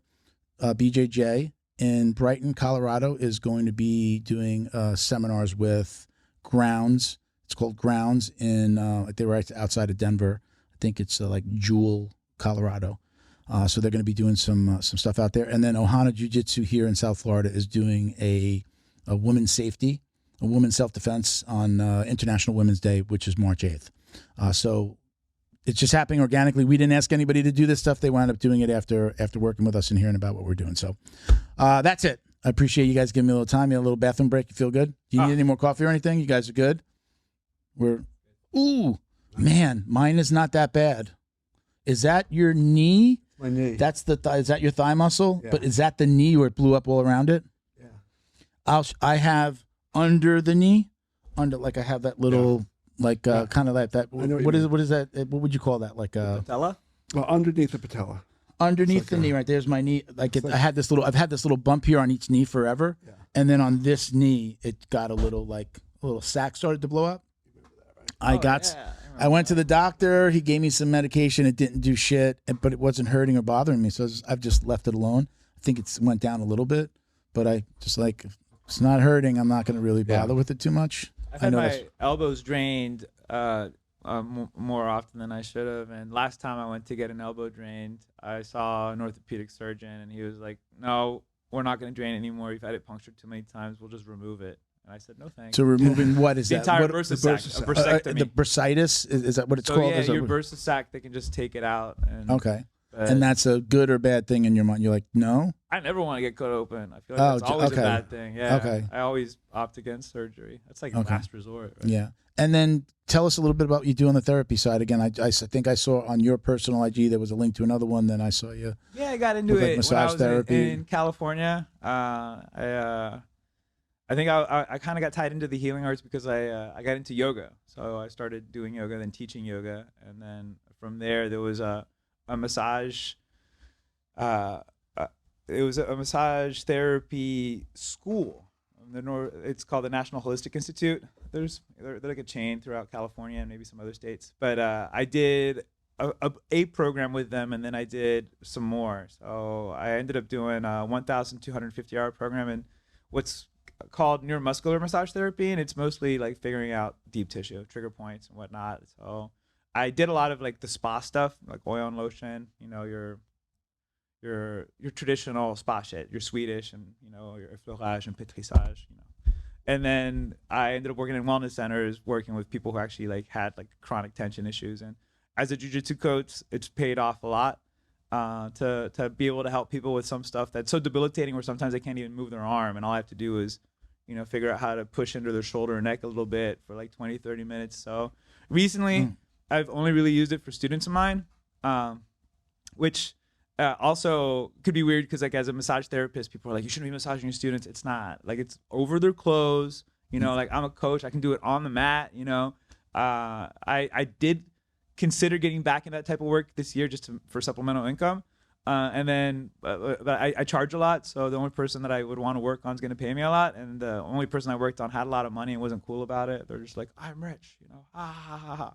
BJJ in Brighton, Colorado, is going to be doing seminars with Grounds. It's called Grounds they're right outside of Denver. I think it's like Jewel, Colorado. So they're going to be doing some stuff out there. And then Ohana Jiu-Jitsu here in South Florida is doing a women's safety, a women's self-defense on International Women's Day, which is March 8th. So it's just happening organically. We didn't ask anybody to do this stuff. They wound up doing it after working with us and hearing about what we're doing. So that's it. I appreciate you guys giving me a little time. You had a little bathroom break. You feel good? Do you need any more coffee or anything? You guys are good? Ooh, man, mine is not that bad. Is that your knee? My knee. That's is that your thigh muscle? Yeah. But is that the knee where it blew up all around it? Yeah. I have under the knee, I have that little, kind of like that. What is that? What would you call that? Like a patella? Well, underneath the patella. Underneath the knee, right there's my knee. I've had this little bump here on each knee forever, and then on this knee, it got a little sac started to blow up. I went to the doctor. He gave me some medication. It didn't do shit, but it wasn't hurting or bothering me. So I've just left it alone. I think it went down a little bit, but I just if it's not hurting, I'm not going to really bother with it too much. I've had my elbows drained more often than I should have. And last time I went to get an elbow drained, I saw an orthopedic surgeon, and he was like, "No, we're not going to drain it anymore. You've had it punctured too many times. We'll just remove it." And I said, "No, thanks." So removing what is the that? entire bursa sac, a bursectomy. The bursitis is that what it's called? Yeah, your bursa sac, they can just take it out. Okay. And that's a good or bad thing in your mind? You're like, no? I never want to get cut open. I feel like that's always a bad thing. Yeah. Okay. I always opt against surgery. That's like last resort. Right? Yeah. And then tell us a little bit about what you do on the therapy side. Again, I think I saw on your personal IG there was a link to another one. Then I saw you. Yeah, I got into it massage when I was therapy in California. I think I kind of got tied into the healing arts because I got into yoga. So I started doing yoga, then teaching yoga, and then from there was a a massage. It was a massage therapy school. It's called the National Holistic Institute. They're like a chain throughout California and maybe some other states. But I did a program with them, and then I did some more. So I ended up doing a 1,250-hour program in what's called neuromuscular massage therapy, and it's mostly like figuring out deep tissue, trigger points, and whatnot. So I did a lot of like the spa stuff, like oil and lotion. You know, your traditional spa shit, your Swedish, and you know, your effleurage and pétrissage, you know. And then I ended up working in wellness centers, working with people who actually like had like chronic tension issues. And as a jiu-jitsu coach, it's paid off a lot to be able to help people with some stuff that's so debilitating where sometimes they can't even move their arm, and all I have to do is, you know, figure out how to push into their shoulder and neck a little bit for like 20-30 minutes. So recently I've only really used it for students of mine, which also could be weird because like as a massage therapist, people are like, you shouldn't be massaging your students. It's not. Like, it's over their clothes, you know, like I'm a coach, I can do it on the mat, you know. I did consider getting back in that type of work this year just for supplemental income. And then but I charge a lot, so the only person that I would want to work on is going to pay me a lot, and the only person I worked on had a lot of money and wasn't cool about it. They're just like, I'm rich, you know, ha ha ha ha.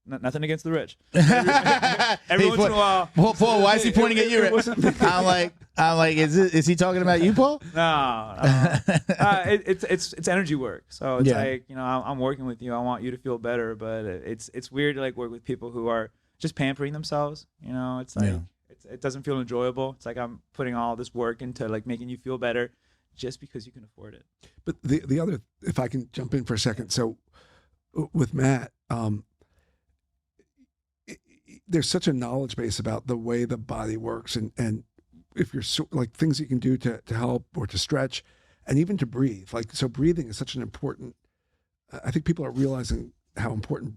Nothing against the rich. Every once in a while. Paul, why is he pointing at you? I'm like, is he talking about you, Paul? No. It's energy work. So it's like, you know, I'm working with you. I want you to feel better, but it's weird to like work with people who are just pampering themselves. You know, it's like it doesn't feel enjoyable. It's like I'm putting all this work into like making you feel better just because you can afford it. But the other, if I can jump in for a second, so with Matt. There's such a knowledge base about the way the body works, and if you're like things you can do to help or to stretch, and even to breathe. Like, so breathing is such an important. I think people are realizing how important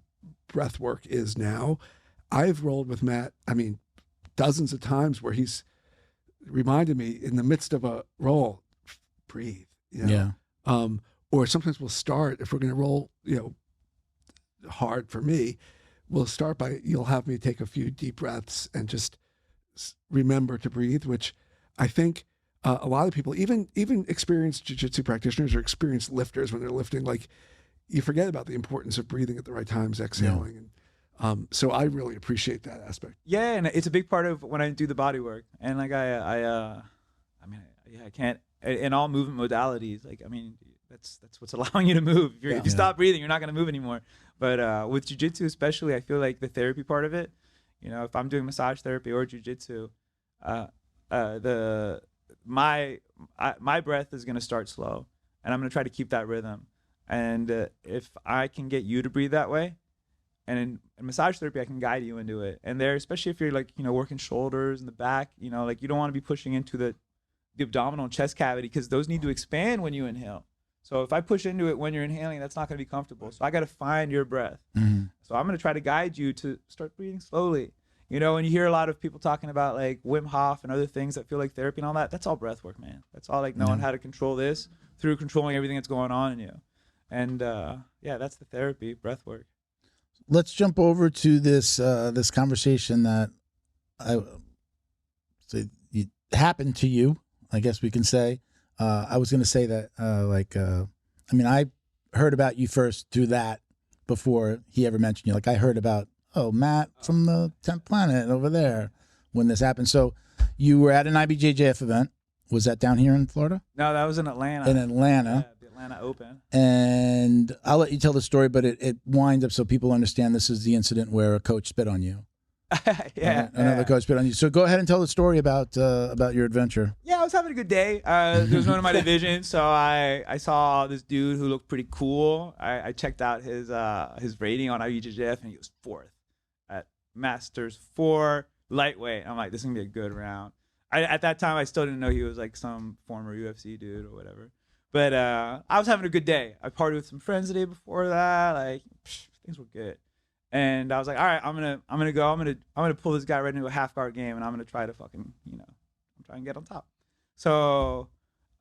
breath work is now. I've rolled with Matt, I mean, dozens of times where he's reminded me in the midst of a roll, breathe. You know? Yeah. Or sometimes we'll start if we're going to roll, you know, hard for me. We'll start by, you'll have me take a few deep breaths and just remember to breathe, which I think a lot of people, even experienced jiu-jitsu practitioners or experienced lifters, when they're lifting, like, you forget about the importance of breathing at the right times, exhaling. Yeah. And so I really appreciate that aspect. Yeah, and it's a big part of when I do the body work. And like I can't, in all movement modalities, like, I mean, that's what's allowing you to move. If you stop breathing, you're not going to move anymore. But with jiu-jitsu especially, I feel like the therapy part of it, you know, if I'm doing massage therapy or jiu-jitsu, my breath is going to start slow, and I'm going to try to keep that rhythm. And if I can get you to breathe that way, and in massage therapy, I can guide you into it. And there, especially if you're like, you know, working shoulders and the back, you know, like you don't want to be pushing into the abdominal and chest cavity because those need to expand when you inhale. So if I push into it when you're inhaling, that's not going to be comfortable. So I got to find your breath. Mm-hmm. So I'm going to try to guide you to start breathing slowly. You know, and you hear a lot of people talking about like Wim Hof and other things that feel like therapy and all that. That's all breath work, man. That's all like knowing how to control this through controlling everything that's going on in you. And that's the therapy, breath work. Let's jump over to this this conversation that happened to you, I guess we can say. I was going to say that, I mean, I heard about you first through that before he ever mentioned you. Like, I heard about, Matt from the 10th Planet over there when this happened. So you were at an IBJJF event. Was that down here in Florida? No, that was in Atlanta. In Atlanta. Yeah, the Atlanta Open. And I'll let you tell the story, but it winds up so people understand this is the incident where a coach spit on you. Another coach spit on you. So go ahead and tell the story about your adventure. Yeah, I was having a good day. There was one of my division, so I saw this dude who looked pretty cool. I checked out his rating on IBJJF, and he was 4th at Masters 4 lightweight. I'm like, this is gonna be a good round. At that time, I still didn't know he was like some former UFC dude or whatever. But I was having a good day. I partied with some friends the day before that. Like, things were good. And I was like, all right, I'm gonna pull this guy right into a half guard game, and I'm gonna try to fucking, I'm trying to get on top. So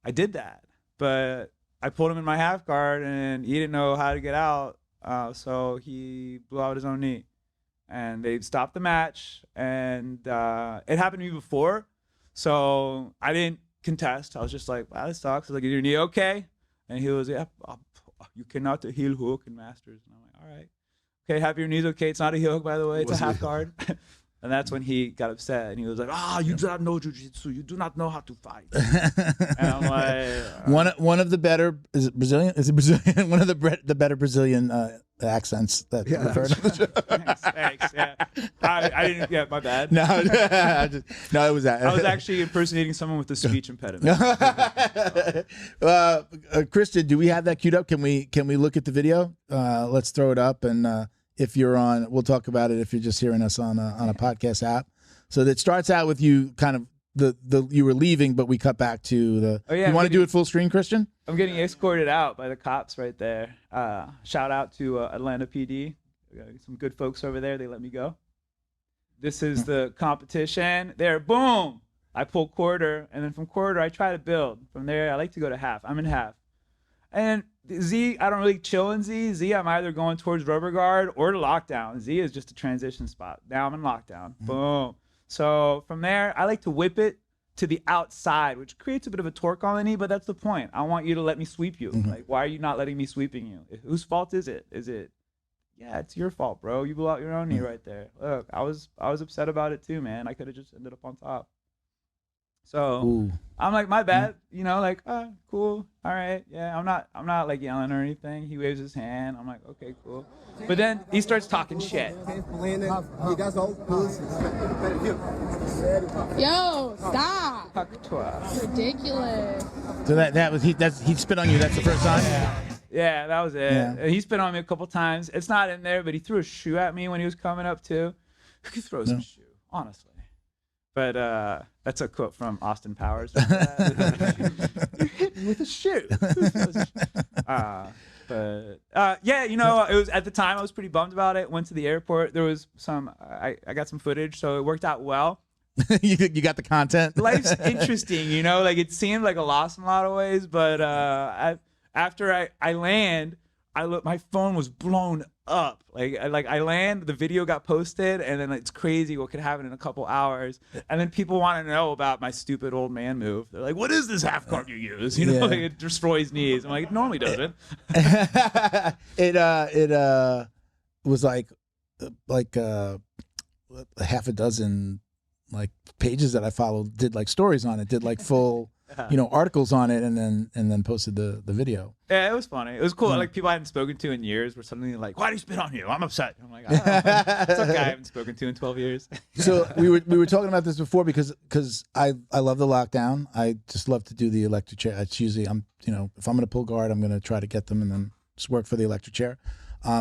I did that, but I pulled him in my half guard, and he didn't know how to get out. So he blew out his own knee, and they stopped the match. And it happened to me before, so I didn't contest. I was just like, wow, this sucks. I was like, is your knee okay? And he was, yeah, you cannot heel hook in Masters. And I'm like, all right. Okay, have your knees okay. It's not a heel hook, by the way. It's a half guard. And that's when he got upset. And he was like, you do not know jiu-jitsu. You do not know how to fight. And I'm like... One of the better... Is it Brazilian? Is it Brazilian? One of the better Brazilian accents that we've heard. Thanks. Yeah. I didn't... Yeah, my bad. No, it was that. I was actually impersonating someone with a speech impediment. Christian, do we have that queued up? Can we look at the video? Let's throw it up, and if you're on, we'll talk about it if you're just hearing us on a podcast app. So that starts out with you kind of you were leaving, but we cut back to the. Oh, yeah, you want to do it full screen, Christian? I'm getting escorted out by the cops right there. Shout out to Atlanta PD. We got some good folks over there. They let me go. This is the competition. There, boom! I pull quarter, and then from quarter I try to build. From there, I like to go to half. I'm in half. And Z, I don't really chill in Z. Z, I'm either going towards rubber guard or to lockdown. Z is just a transition spot. Now I'm in lockdown. Boom. So from there, I like to whip it to the outside, which creates a bit of a torque on the knee, but that's the point. I want you to let me sweep you. Like, why are you not letting me sweeping you? Whose fault is it? Yeah, it's your fault, bro. You blew out your own knee right there. Look, I was upset about it too, man. I could have just ended up on top. So I'm like, my bad, like, cool, all right, yeah. I'm not like yelling or anything. He waves his hand. I'm like, okay, cool. But then he starts talking shit. Yo, stop. Ridiculous. So that was he spit on you. That's the first time. Yeah, that was it. Yeah. He spit on me a couple times. It's not in there, but he threw a shoe at me when he was coming up too. Who could throw some shoe, honestly? But that's a quote from Austin Powers. You're hitting with a shoe. Yeah, it was at the time I was pretty bummed about it. Went to the airport. There was I got some footage, so it worked out well. you got the content. Life's interesting, like it seemed like a loss in a lot of ways, but after I land, my phone was blown up. I land, the video got posted, and then it's crazy what could happen in a couple hours. And then people want to know about my stupid old man move. They're like, "What is this half guard you use?" Like it destroys knees. I'm like, it normally doesn't. It was like half a dozen pages that I followed did stories on it, did full articles on it, and then posted the video. Yeah, it was funny. It was cool. Like people I hadn't spoken to in years were suddenly like, "Why do you spit on you? I'm upset." I'm like, "It's a guy I haven't spoken to in 12 years." So we were talking about this before because I love the lockdown. I just love to do the electric chair. It's usually if I'm going to pull guard, I'm going to try to get them and then just work for the electric chair.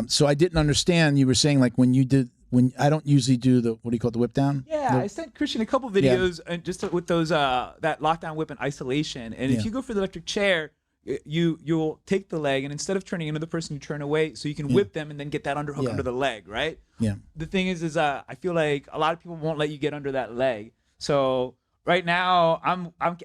So I didn't understand. You were saying when I don't usually do the, what do you call it, the whip down? Yeah, I sent Christian a couple videos and just with those that lockdown whip and isolation. And if you go for the electric chair, you'll take the leg, and instead of turning into the person, you turn away so you can whip them and then get that underhook under the leg, right? Yeah. The thing is I feel like a lot of people won't let you get under that leg. So right now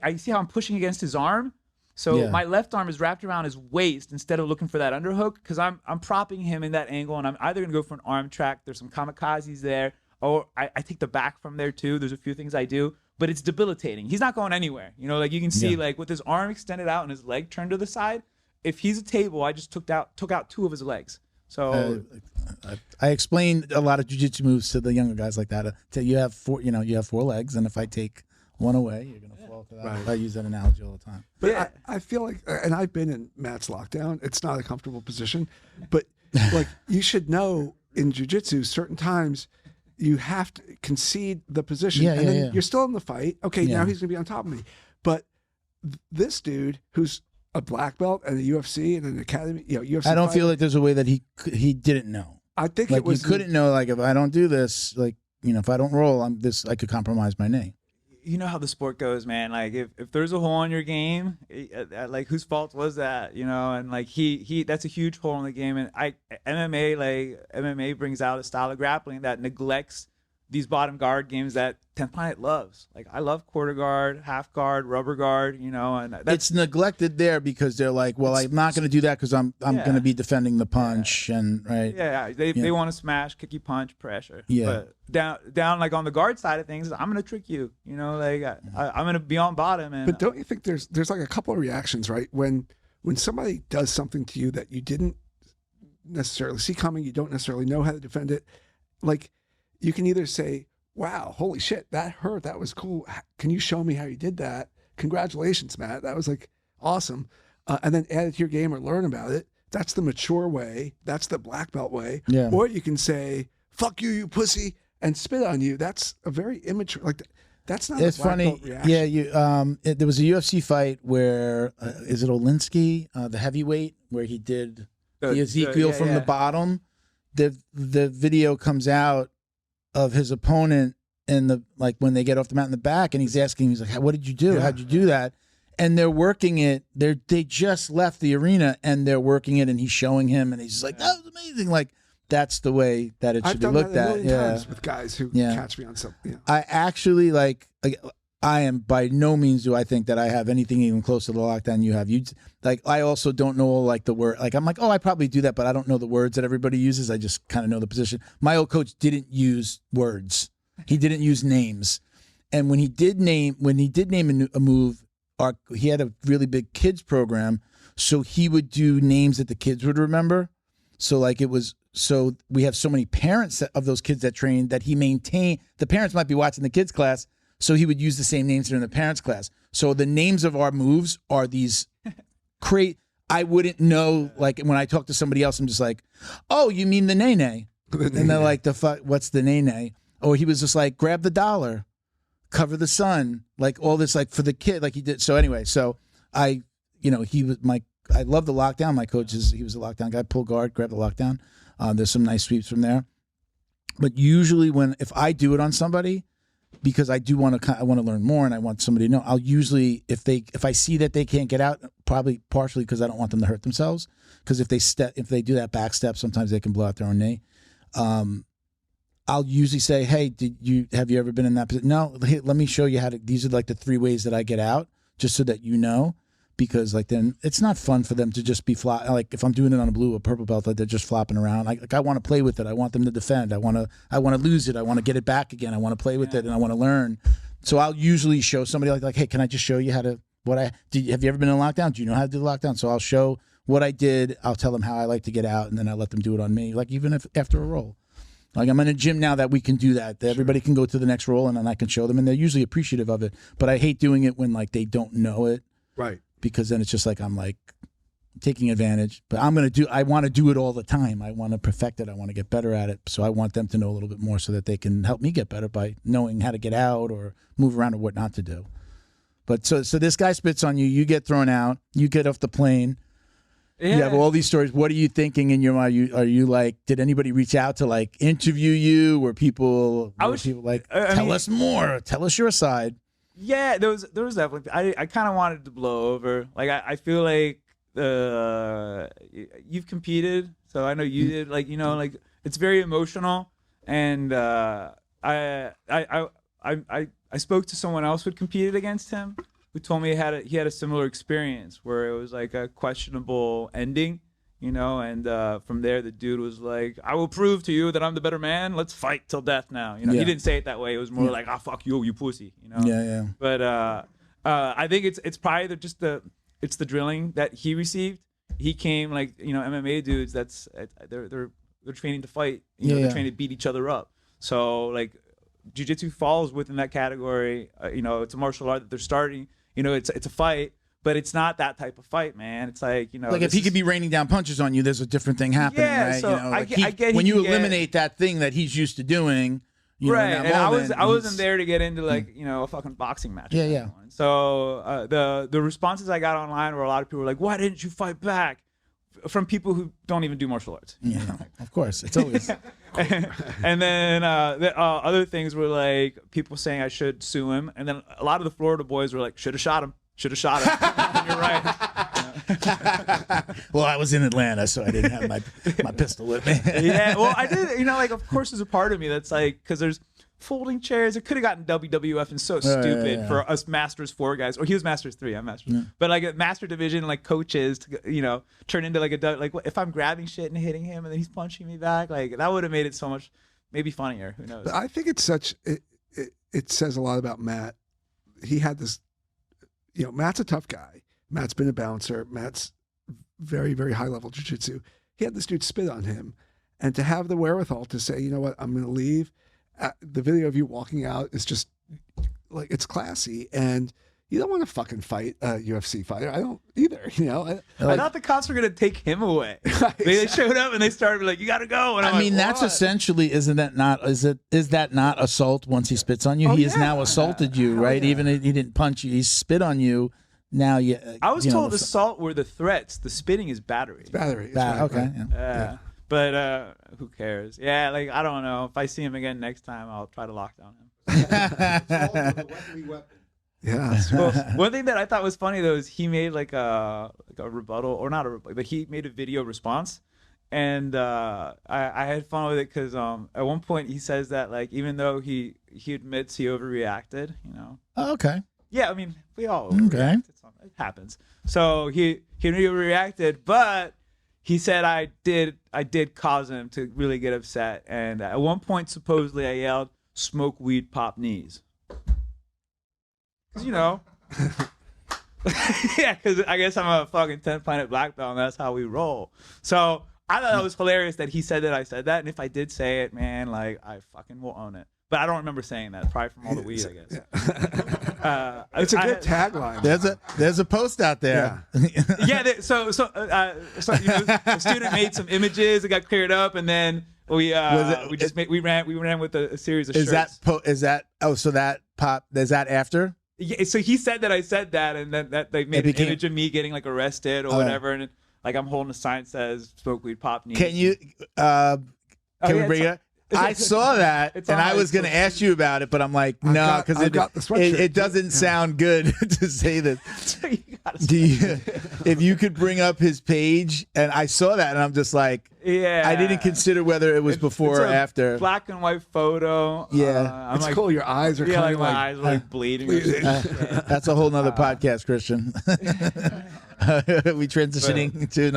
I see how I'm pushing against his arm. So my left arm is wrapped around his waist instead of looking for that underhook, because I'm propping him in that angle, and I'm either going to go for an arm track. There's some kamikazes there, or I take the back from there too. There's a few things I do, but it's debilitating. He's not going anywhere. You can see with his arm extended out and his leg turned to the side. If he's a table, I just took out two of his legs. So I explained a lot of jiu-jitsu moves to the younger guys like that. You have four legs, and if I take one away, you're gonna fall to that. Right. I use that analogy all the time. But I feel like, and I've been in Matt's lockdown. It's not a comfortable position, but you should know in jiu-jitsu, certain times you have to concede the position, and then you're still in the fight. Okay, now he's gonna be on top of me. But this dude who's a black belt and a UFC and an academy, UFC. I don't feel like there's a way that he didn't know. I think it was he couldn't know. If I don't do this, if I don't roll, I could compromise my knee. You know how the sport goes, man. If there's a hole in your game, whose fault was that? And he that's a huge hole in the game. And MMA brings out a style of grappling that neglects these bottom guard games that 10th Planet loves. Like I love quarter guard, half guard, rubber guard, and it's neglected there because they're like, well, I'm not going to do that because I'm going to be defending the punch and right. Yeah, they want to smash, kick you, punch, pressure. Yeah. But down like on the guard side of things, I'm going to trick you. Like I'm going to be on bottom. And but don't you think there's like a couple of reactions, right? When somebody does something to you that you didn't necessarily see coming, you don't necessarily know how to defend it. Like you can either say, wow, holy shit, that hurt. That was cool. Can you show me how you did that? Congratulations, Matt. That was like awesome. And then add it to your game or learn about it. That's the mature way. That's the black belt way. Yeah. Or you can say, fuck you, you pussy, and spit on you. That's a very immature, like that's not it's a black funny. belt reaction. Yeah. There was a UFC fight where, is it Olinsky, the heavyweight, where he did the Ezekiel from the bottom. The video comes out of his opponent and when they get off the mat in the back, and he's asking, he's like, what did you do? How'd you do that? And they're working it. They just left the arena and they're working it, and he's showing him, and he's just like, that was amazing. Like that's the way that it should be looked at. I've done that a million times with guys who catch me on something. I actually I am by no means do I think that I have anything even close to the lockdown you have. I also don't know the word. Like I'm like, oh, I probably do that, but I don't know the words that everybody uses. I just kind of know the position. My old coach didn't use words. He didn't use names. And when he did name a move, he had a really big kids program, so he would do names that the kids would remember. So we have so many parents of those kids that train that he maintained. The parents might be watching the kids class. So he would use the same names that are in the parents' class. So the names of our moves are these I wouldn't know. Like when I talk to somebody else, I'm just like, oh, you mean the nay-nay. And they're like, what's the nay-nay? Or he was just like, grab the dollar, cover the sun. Like all this, like for the kid, like he did. So anyway, I love the lockdown. My coach he was a lockdown guy, pull guard, grab the lockdown. There's some nice sweeps from there. But usually if I do it on somebody, because I do want to learn more and I want somebody to know, I'll usually, if I see that they can't get out, probably partially because I don't want them to hurt themselves, because if they do that back step, sometimes they can blow out their own knee. I'll usually say, hey, have you ever been in that position? No, hey, let me show you these are like the 3 ways that I get out, just so that you know. Because then it's not fun for them to just be like if I'm doing it on a blue or purple belt, like they're just flopping around. I want to play with it. I want them to defend. I want to lose it. I want to get it back again. I want to play with it, and I want to learn. So I'll usually show somebody like, hey, can I just show you how to have you ever been in lockdown? Do you know how to do the lockdown? So I'll show what I did. I'll tell them how I like to get out, and then I let them do it on me. Like even if after a roll. Like I'm in a gym now that we can do that. Everybody can go to the next roll, and then I can show them, and they're usually appreciative of it. But I hate doing it when they don't know it. Right. Because then it's just like I'm taking advantage. But I want to do it all the time. I want to perfect it. I want to get better at it. So I want them to know a little bit more so that they can help me get better by knowing how to get out or move around or what not to do. But so this guy spits on you, you get thrown out, you get off the plane. Yeah. You have all these stories. What are you thinking in your mind? Are you like, did anybody reach out to interview you? Were people tell us more, tell us your side? Yeah, there was definitely. I kind of wanted to blow over. Like I feel like you've competed, so I know you did. It's very emotional, and I spoke to someone else who had competed against him, who told me he had a similar experience where it was like a questionable ending. And from there the dude was like, I will prove to you that I'm the better man. Let's fight till death now. He didn't say it that way. It was more like, fuck you, you pussy. Yeah. But I think it's probably it's the drilling that he received. He came MMA dudes. They're training to fight. They're training to beat each other up. So jiu-jitsu falls within that category. It's a martial art that they're starting. It's a fight. But it's not that type of fight, man. It's if he could be raining down punches on you, there's a different thing happening, right? So I get when you eliminate that thing that he's used to doing, right? And I wasn't there to get into a fucking boxing match. Yeah. So the responses I got online were a lot of people were like, "Why didn't you fight back?" From people who don't even do martial arts. Yeah, of course, it's always. And then other things were like people saying I should sue him, and then a lot of the Florida boys were like, "Should have shot him." Should have shot him. You're right. Well, I was in Atlanta, so I didn't have my pistol with me. Yeah, well, I did. Of course, there's a part of me that's because there's folding chairs. It could have gotten WWF and so stupid for us Masters 4 guys. Or he was Masters 3. I'm Masters. Yeah. But like a Master Division, like coaches, to, turn into like if I'm grabbing shit and hitting him and then he's punching me back, like that would have made it so much maybe funnier. Who knows? I think it's it says a lot about Matt. He had this, Matt's a tough guy. Matt's been a bouncer. Matt's very, very high level jiu-jitsu. He had this dude spit on him. And to have the wherewithal to say, you know what, I'm going to leave. The video of you walking out is just like, it's classy. And you don't want to fucking fight a UFC fighter. I don't either. I thought the cops were going to take him away. They showed up and they started like, you got to go. And I mean, that's essentially, is that not assault once he spits on you? He has now assaulted you, right? Yeah. Even if he didn't punch you, he spit on you. Now I was told assault were the threats. The spitting is battery. It's battery. Okay. Right. Yeah. But who cares? Yeah, like I don't know. If I see him again next time, I'll try to lock down him. Yeah. Well, one thing that I thought was funny though is he made like a rebuttal, or not a rebuttal, but he made a video response, and I had fun with it because at one point he says that like even though he admits he overreacted, Oh, okay. Yeah, I mean we all overreact. It happens. So he overreacted, but he said I did cause him to really get upset, and at one point supposedly I yelled, "Smoke weed, pop knees." Because yeah, because I guess I'm a fucking 10 planet black belt, and that's how we roll. So I thought it was hilarious that he said that I said that, and if I did say it, man, like I fucking will own it. But I don't remember saying that, probably from all the weed, I guess. Yeah. It's a good tagline. There's a post out there. Yeah. So a student made some images. It got cleared up, and then we ran with a series of shirts. Is that after? Yeah. So he said that I said that, and then that they made an image of me getting like arrested or whatever, and like I'm holding a sign that says "Smoke weed, pop knees." Can you? Can we bring it up? I saw that, and I was going to ask you about it, but I'm like, no, because it doesn't sound good to say this. If you could bring up his page, and I saw that, and I'm just like, I didn't consider whether it was before or after. Black and white photo. Yeah, it's cool. Your eyes are kind of my eyes are like bleeding. That's a whole nother podcast, Christian. We transitioning to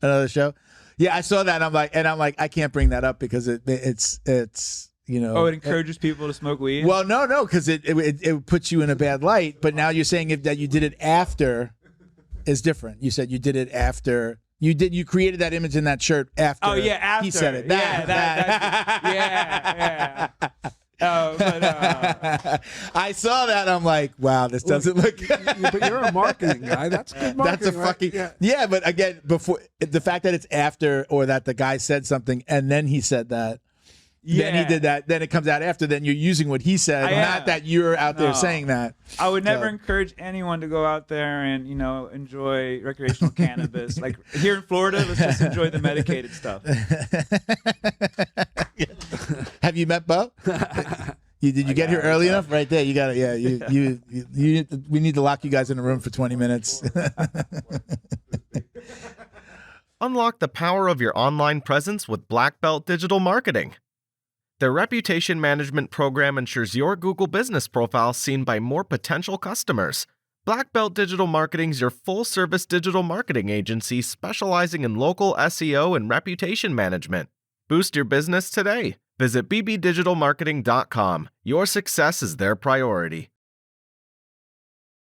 another show. Yeah, I saw that. And I'm like, I can't bring that up because it's Oh, it encourages people to smoke weed. Well, no, because it puts you in a bad light. But now you're saying that you did it after is different. You said you did it after. You created that image in that shirt after. Oh yeah, after he said it. Yeah. But I saw that. I'm like, wow, this doesn't look good. But you're a marketing guy. That's good marketing. That's a fucking yeah. But again, before the fact that it's after, or that the guy said something and then he said that. Then he did that. Then it comes out after. Then you're using what he said, not that you're out there saying that. I would never encourage anyone to go out there and enjoy recreational cannabis. Like here in Florida, let's just enjoy the medicated stuff. Have you met Bo? Did you get here early enough? Right there, you got it. Yeah, you. We need to lock you guys in a room for 20 minutes. Unlock the power of your online presence with Black Belt Digital Marketing. Their reputation management program ensures your Google business profile seen by more potential customers. Black Belt Digital Marketing is your full-service digital marketing agency specializing in local SEO and reputation management. Boost your business today. Visit bbdigitalmarketing.com. Your success is their priority.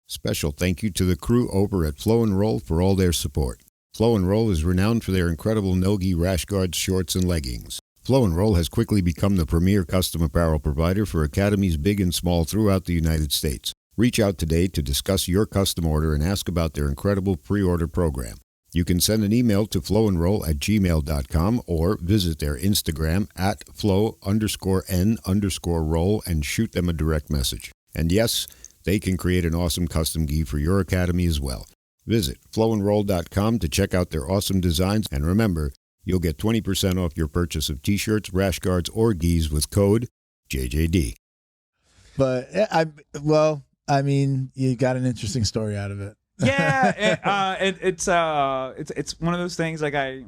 Special thank you to the crew over at Flow and Roll for all their support. Flow and Roll is renowned for their incredible no-gi rash guards, shorts, and leggings. Flow and Roll has quickly become the premier custom apparel provider for academies big and small throughout the United States. Reach out today to discuss your custom order and ask about their incredible pre-order program. You can send an email to flowandroll@gmail.com or visit their Instagram at flow_n_roll and shoot them a direct message. And yes, they can create an awesome custom gi for your academy as well. Visit flowandroll.com to check out their awesome designs, and remember, you'll get 20% off your purchase of t-shirts, rash guards, or gis with code JJD. But I mean, you got an interesting story out of it. Yeah, it's one of those things. Like I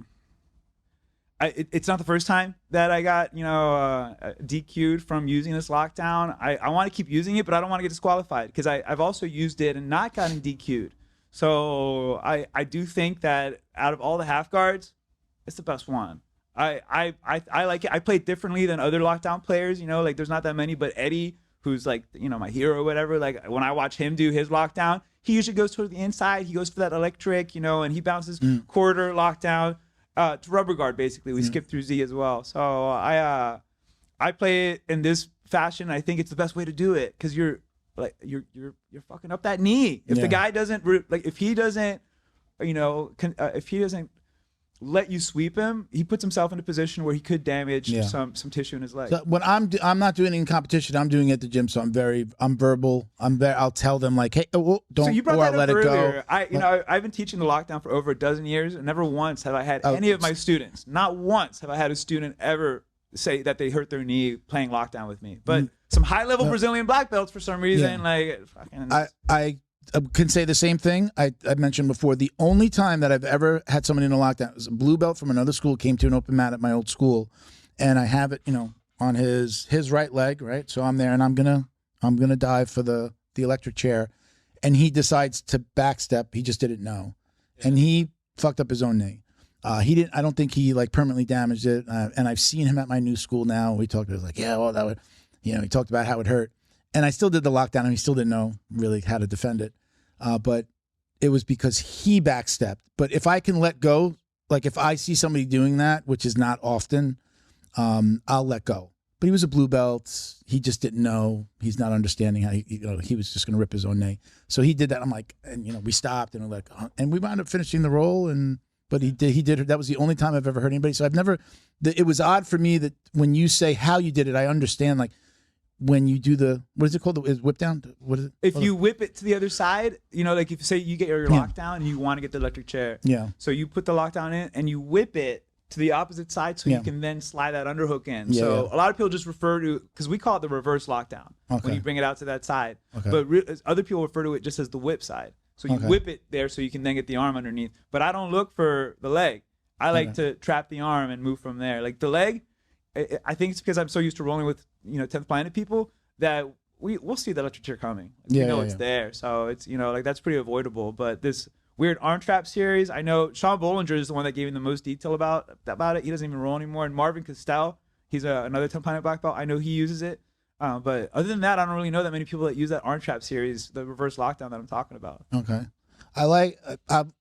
it's not the first time that I got, DQ'd from using this lockdown. I want to keep using it, but I don't want to get disqualified because I've also used it and not gotten DQ'd. So I do think that out of all the half guards, it's the best one. I like it. I play differently than other lockdown players, like there's not that many, but Eddie, who's like, my hero or whatever, like when I watch him do his lockdown, he usually goes toward the inside. He goes for that electric, and he bounces quarter lockdown to rubber guard, basically. We skip through Z as well. So I play it in this fashion. I think it's the best way to do it because you're fucking up that knee. If the guy doesn't, if he doesn't, if he doesn't let you sweep him, he puts himself in a position where he could damage some tissue in his leg. So when I'm not doing it in competition, I'm doing it at the gym. So I'm verbal. I'll tell them like, hey, don't, so you brought or that I'll let up it earlier. go. I've been teaching the lockdown for over a dozen years, and never once have I had any of my students, not once have I had a student ever say that they hurt their knee playing lockdown with me. But some high-level Brazilian black belts, for some reason, I can say the same thing. I mentioned before, the only time that I've ever had someone in a lockdown was a blue belt from another school came to an open mat at my old school, and I have it, on his right leg, right? So I'm there, and I'm gonna dive for the electric chair, and he decides to backstep. He just didn't know, and he fucked up his own knee. He didn't. I don't think he permanently damaged it. And I've seen him at my new school now. We talked. It was like, yeah, well, that would, he talked about how it hurt. And I still did the lockdown, and he still didn't know really how to defend it. But it was because he backstepped. But if I can let go, like if I see somebody doing that, which is not often, I'll let go. But he was a blue belt. He just didn't know. He's not understanding how he was just going to rip his own knee. So he did that. I'm like, and we stopped and we're like, and we wound up finishing the roll. But he did. That was the only time I've ever heard anybody. So I've never. It was odd for me that when you say how you did it, I understand. Like when you do the, what is it called? Is whip down? What is it? If you whip it to the other side, like if you say you get your lockdown and you want to get the electric chair. Yeah. So you put the lockdown in and you whip it to the opposite side so you can then slide that underhook in. Yeah, so a lot of people just refer to, because we call it the reverse lockdown when you bring it out to that side. Okay. But other people refer to it just as the whip side. So you whip it there so you can then get the arm underneath. But I don't look for the leg. I like to trap the arm and move from there. Like the leg, I think it's because I'm so used to rolling with 10th Planet people that we'll see the electric chair coming. It's there. So it's that's pretty avoidable. But this weird arm trap series, I know Sean Bollinger is the one that gave me the most detail about it. He doesn't even roll anymore. And Marvin Castell, he's another 10th Planet black belt. I know he uses it. But other than that, I don't really know that many people that use that arm trap series, the reverse lockdown that I'm talking about. Okay. I like,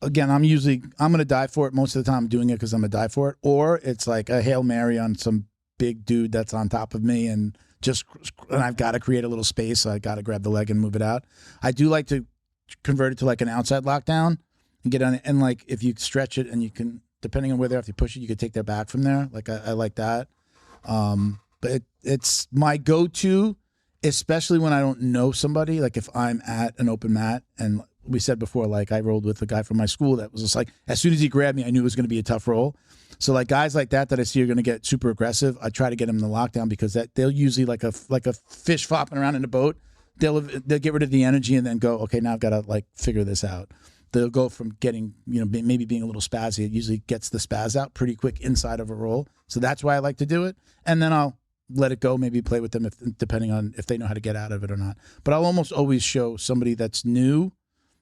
again, I'm going to dive for it. Most of the time I'm doing it because I'm going to dive for it. Or it's like a Hail Mary on some big dude that's on top of me and I've got to create a little space. So I got to grab the leg and move it out. I do like to convert it to like an outside lockdown and get on it. And like if you stretch it and you can, depending on where they're, if you push it, you can take their back from there. Like I like that. But it's my go-to, especially when I don't know somebody. Like if I'm at an open mat, and we said before, like I rolled with a guy from my school that was just like, as soon as he grabbed me, I knew it was going to be a tough roll. So like guys like that I see are going to get super aggressive, I try to get them in the lockdown because they'll usually like a fish flopping around in a boat. They'll get rid of the energy and then go, okay, now I've got to like figure this out. They'll go from getting, maybe being a little spazzy. It usually gets the spaz out pretty quick inside of a roll. So that's why I like to do it. And then I'll let it go, maybe play with them depending on if they know how to get out of it or not. But I'll almost always show somebody that's new,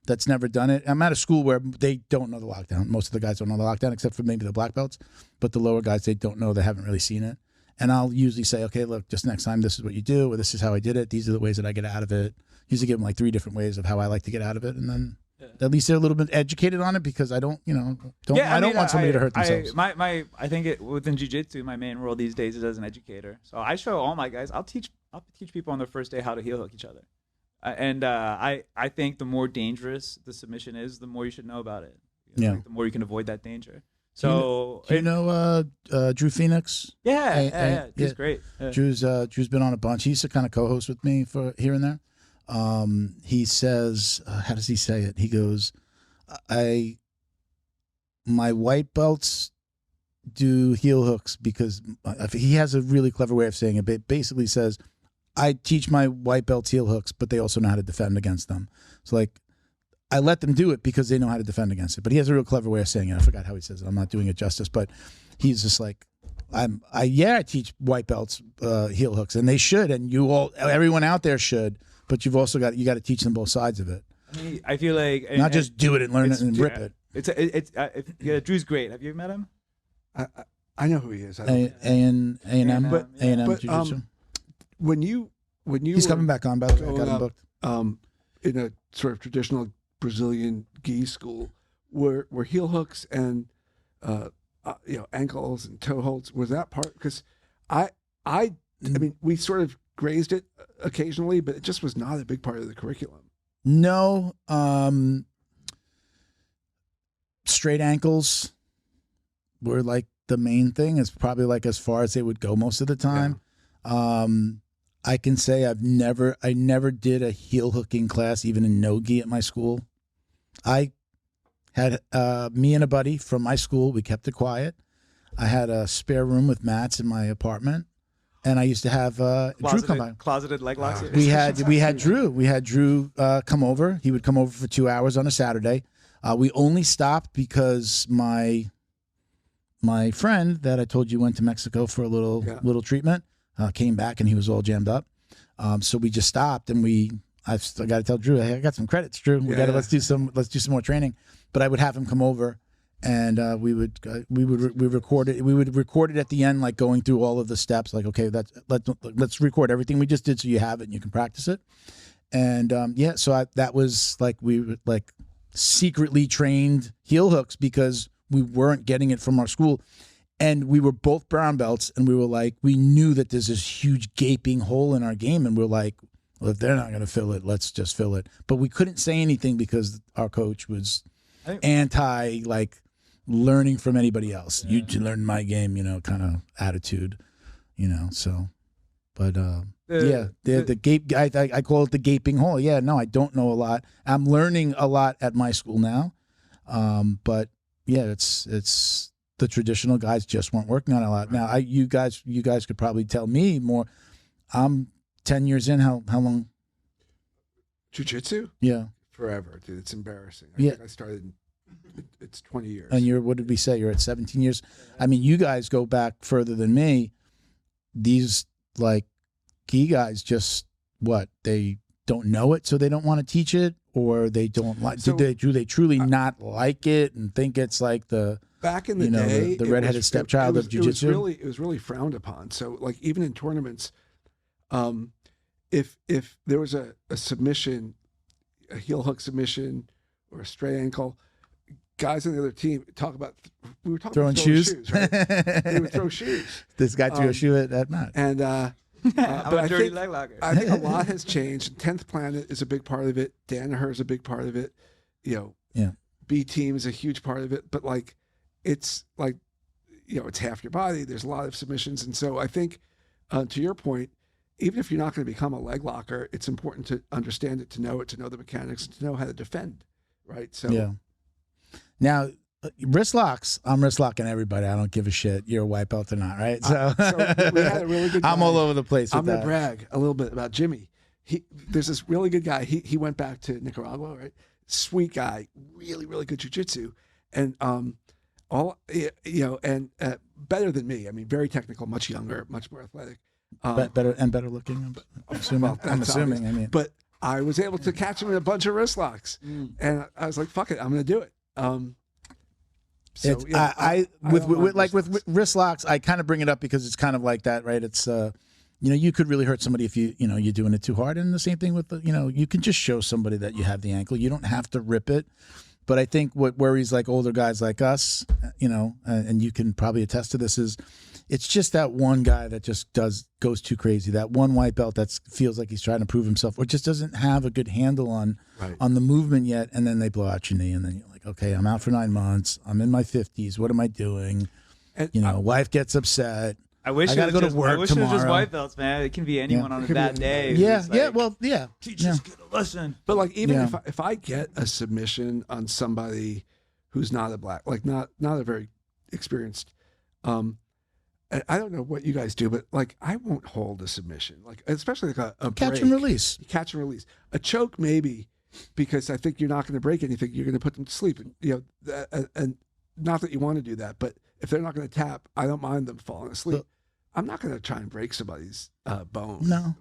that's never done it. I'm at a school where they don't know the lockdown. Most of the guys don't know the lockdown except for maybe the black belts. But the lower guys, they don't know. They haven't really seen it. And I'll usually say, okay, look, just next time this is what you do, or this is how I did it. These are the ways that I get out of it. Usually give them like 3 different ways of how I like to get out of it. And then at least they're a little bit educated on it because I don't want somebody to hurt themselves. I think within jiu-jitsu, my main role these days is as an educator. So I show all my guys, I'll teach people on their first day how to heel hook each other. I think the more dangerous the submission is, the more you should know about it. Like the more you can avoid that danger. So do you know Drew Phoenix? Yeah, Drew's great. Yeah. Drew's been on a bunch. He used to kind of co-host with me for here and there. He says, how does he say it? He goes, my white belts do heel hooks because he has a really clever way of saying it. But it basically says, I teach my white belts heel hooks, but they also know how to defend against them. So like, I let them do it because they know how to defend against it. But he has a real clever way of saying it. I forgot how he says it. I'm not doing it justice, but he's just like, I teach white belts heel hooks, and they should, and everyone out there should. But you've also got to teach them both sides of it. I mean, I feel like not just do it and learn it and rip it. Drew's great. Have you met him? I know who he is. A&M Jiu-Jitsu. When you he's coming back on, by the way. I got him booked. In a sort of traditional Brazilian gi school, were heel hooks and ankles and toe holds, was that part? Because I mean, we sort of grazed it occasionally, but it just was not a big part of the curriculum. No, straight ankles were like the main thing. It's probably like as far as they would go most of the time. Yeah. I can say I never did a heel hooking class, even in no-gi at my school. I had me and a buddy from my school. We kept it quiet. I had a spare room with mats in my apartment, and I used to have Drew come by. Closeted leg locks. We had Drew. We had Drew come over. He would come over for 2 hours on a Saturday. We only stopped because my friend that I told you went to Mexico for a little treatment. Came back and he was all jammed up. So we just stopped and I got to tell Drew, hey, I got some credits, Drew. Let's do some more training. But I would have him come over and we would record it. We would record it at the end, like going through all of the steps. Like, okay, let's record everything we just did so you have it and you can practice it. And so that was like we were like secretly trained heel hooks because we weren't getting it from our school. And we were both brown belts, and we were like, we knew that there's this huge gaping hole in our game, and we're like, well, if they're not going to fill it, let's just fill it. But we couldn't say anything because our coach was anti, like, learning from anybody else. Yeah. You learn my game, kind of attitude, so. But, the gape, I call it the gaping hole. Yeah, no, I don't know a lot. I'm learning a lot at my school now. But, yeah, it's the traditional guys just weren't working on a lot. Now, you guys could probably tell me more. I'm 10 years in. How long? Jiu-jitsu? Yeah. Forever, dude. It's embarrassing. I think I started, it's 20 years. And what did we say? You're at 17 years? I mean, you guys go back further than me. These, like, gi guys just, they don't know it, so they don't want to teach it? Or they don't like, do they truly not like it and think it's like back in the day, the redheaded stepchild of jiu-jitsu? It was really frowned upon. So, like, even in tournaments, if there was a submission, a heel hook submission or a straight ankle, guys on the other team we were talking throwing about shoes, right? They would throw shoes. This guy threw a shoe at Matt. And but I think leg locker. I think a lot has changed. 10th Planet is a big part of it. Danaher is a big part of it. B Team is a huge part of it. But like, it's like, it's half your body. There's a lot of submissions. And so I think, to your point, even if you're not going to become a leg locker, it's important to understand it, to know the mechanics, and to know how to defend, right? So yeah. Now, wrist locks, I'm wrist locking everybody. I don't give a shit. You're a white belt or not, right? So we had a really good guy. I'm all over the place. I'm going to brag a little bit about Jimmy. There's this really good guy. He went back to Nicaragua, right? Sweet guy, really, really good jiu-jitsu. And better than me. I mean, very technical, much younger, much more athletic. Better looking. I'm assuming. I mean, but I was able to catch him in a bunch of wrist locks, and I was like, "Fuck it, I'm going to do it." With wrist locks, I kind of bring it up because it's kind of like that, right? It's you could really hurt somebody if you're doing it too hard, and the same thing with you can just show somebody that you have the ankle. You don't have to rip it. But I think what worries like older guys like us, and you can probably attest to this, is it's just that one guy that just goes too crazy. That one white belt that feels like he's trying to prove himself, or just doesn't have a good handle on the movement yet, and then they blow out your knee, and then you're like, okay, I'm out for 9 months. I'm in my 50s. What am I doing? And, wife gets upset. I wish I gotta go to work tomorrow. I wish it was just white belts, man. It can be anyone on a bad day. Yeah, like, teachers get a lesson. But like, even if I get a submission on somebody who's not a black, like not a very experienced, I don't know what you guys do, but like, I won't hold a submission, like especially like a catch break. and release. Catch and release. A choke maybe, because I think you're not going to break anything. You're going to put them to sleep. And not that you want to do that, but if they're not going to tap, I don't mind them falling asleep. I'm not going to try and break somebody's bone. No,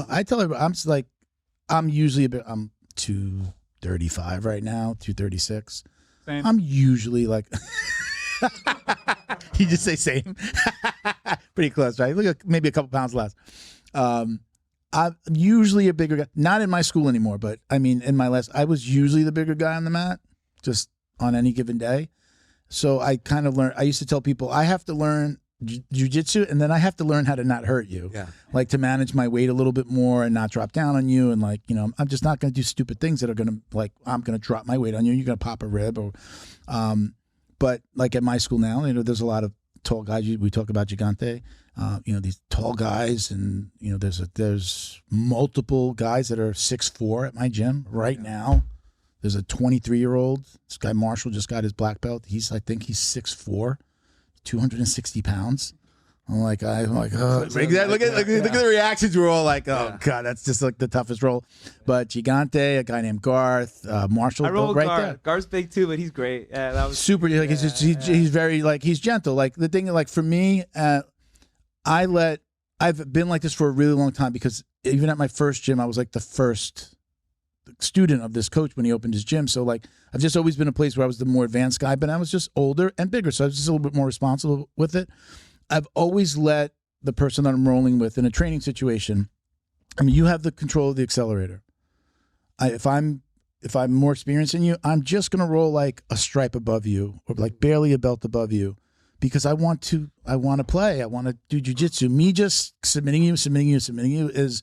I tell everybody, I'm usually I'm 235 right now, 236. Same. I'm usually like, you just say same. Pretty close, right? Look at maybe a couple pounds less. I'm usually a bigger guy, not in my school anymore, but I mean, in my last, I was usually the bigger guy on the mat, just on any given day. So I kind of learned, I used to tell people, I have to learn jiu-jitsu, and then I have to learn how to not hurt you. Yeah. Like to manage my weight a little bit more and not drop down on you. And like, I'm just not going to do stupid things that are going to, like, I'm going to drop my weight on you. You're going to pop a rib or, but like at my school now, there's a lot of tall guys. We talk about Gigante, these tall guys, and there's multiple guys that are 6'4" at my gym right now. There's a 23-year-old. This guy Marshall just got his black belt. I think he's 6'4", 260 pounds. I'm like, oh, look at the reactions. We're all like, oh God, that's just like the toughest roll. But Gigante, a guy named Garth, Marshall, I rolled right Garth. there. Garth's big too, but he's great. Yeah, that was super. Like he's very like he's gentle. Like the thing, like for me, I've been like this for a really long time because even at my first gym, I was like the first student of this coach when he opened his gym. So like I've just always been a place where I was the more advanced guy, but I was just older and bigger, so I was just a little bit more responsible with it. I've always let the person that I'm rolling with in a training situation, I mean, you have the control of the accelerator. If I'm more experienced than you, I'm just gonna roll like a stripe above you or like barely a belt above you, because I want to play. I want to do jiu-jitsu. Me just submitting you is,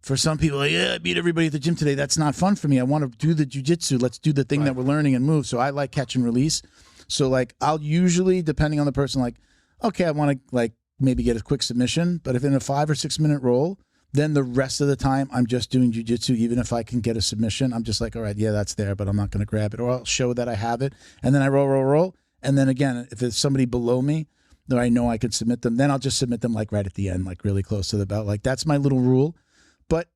for some people, like, I beat everybody at the gym today. That's not fun for me. I want to do the jiu-jitsu. Let's do the thing that we're learning and move. So I like catch and release. So like I'll usually, depending on the person, like, okay, I want to like maybe get a quick submission, but if in a 5 or 6 minute roll, then the rest of the time I'm just doing jiu-jitsu. Even if I can get a submission, I'm just like, all right, yeah, that's there, but I'm not going to grab it, or I'll show that I have it. And then I roll. And then again, if it's somebody below me that I know I could submit them, then I'll just submit them like right at the end, like really close to the belt. Like that's my little rule. But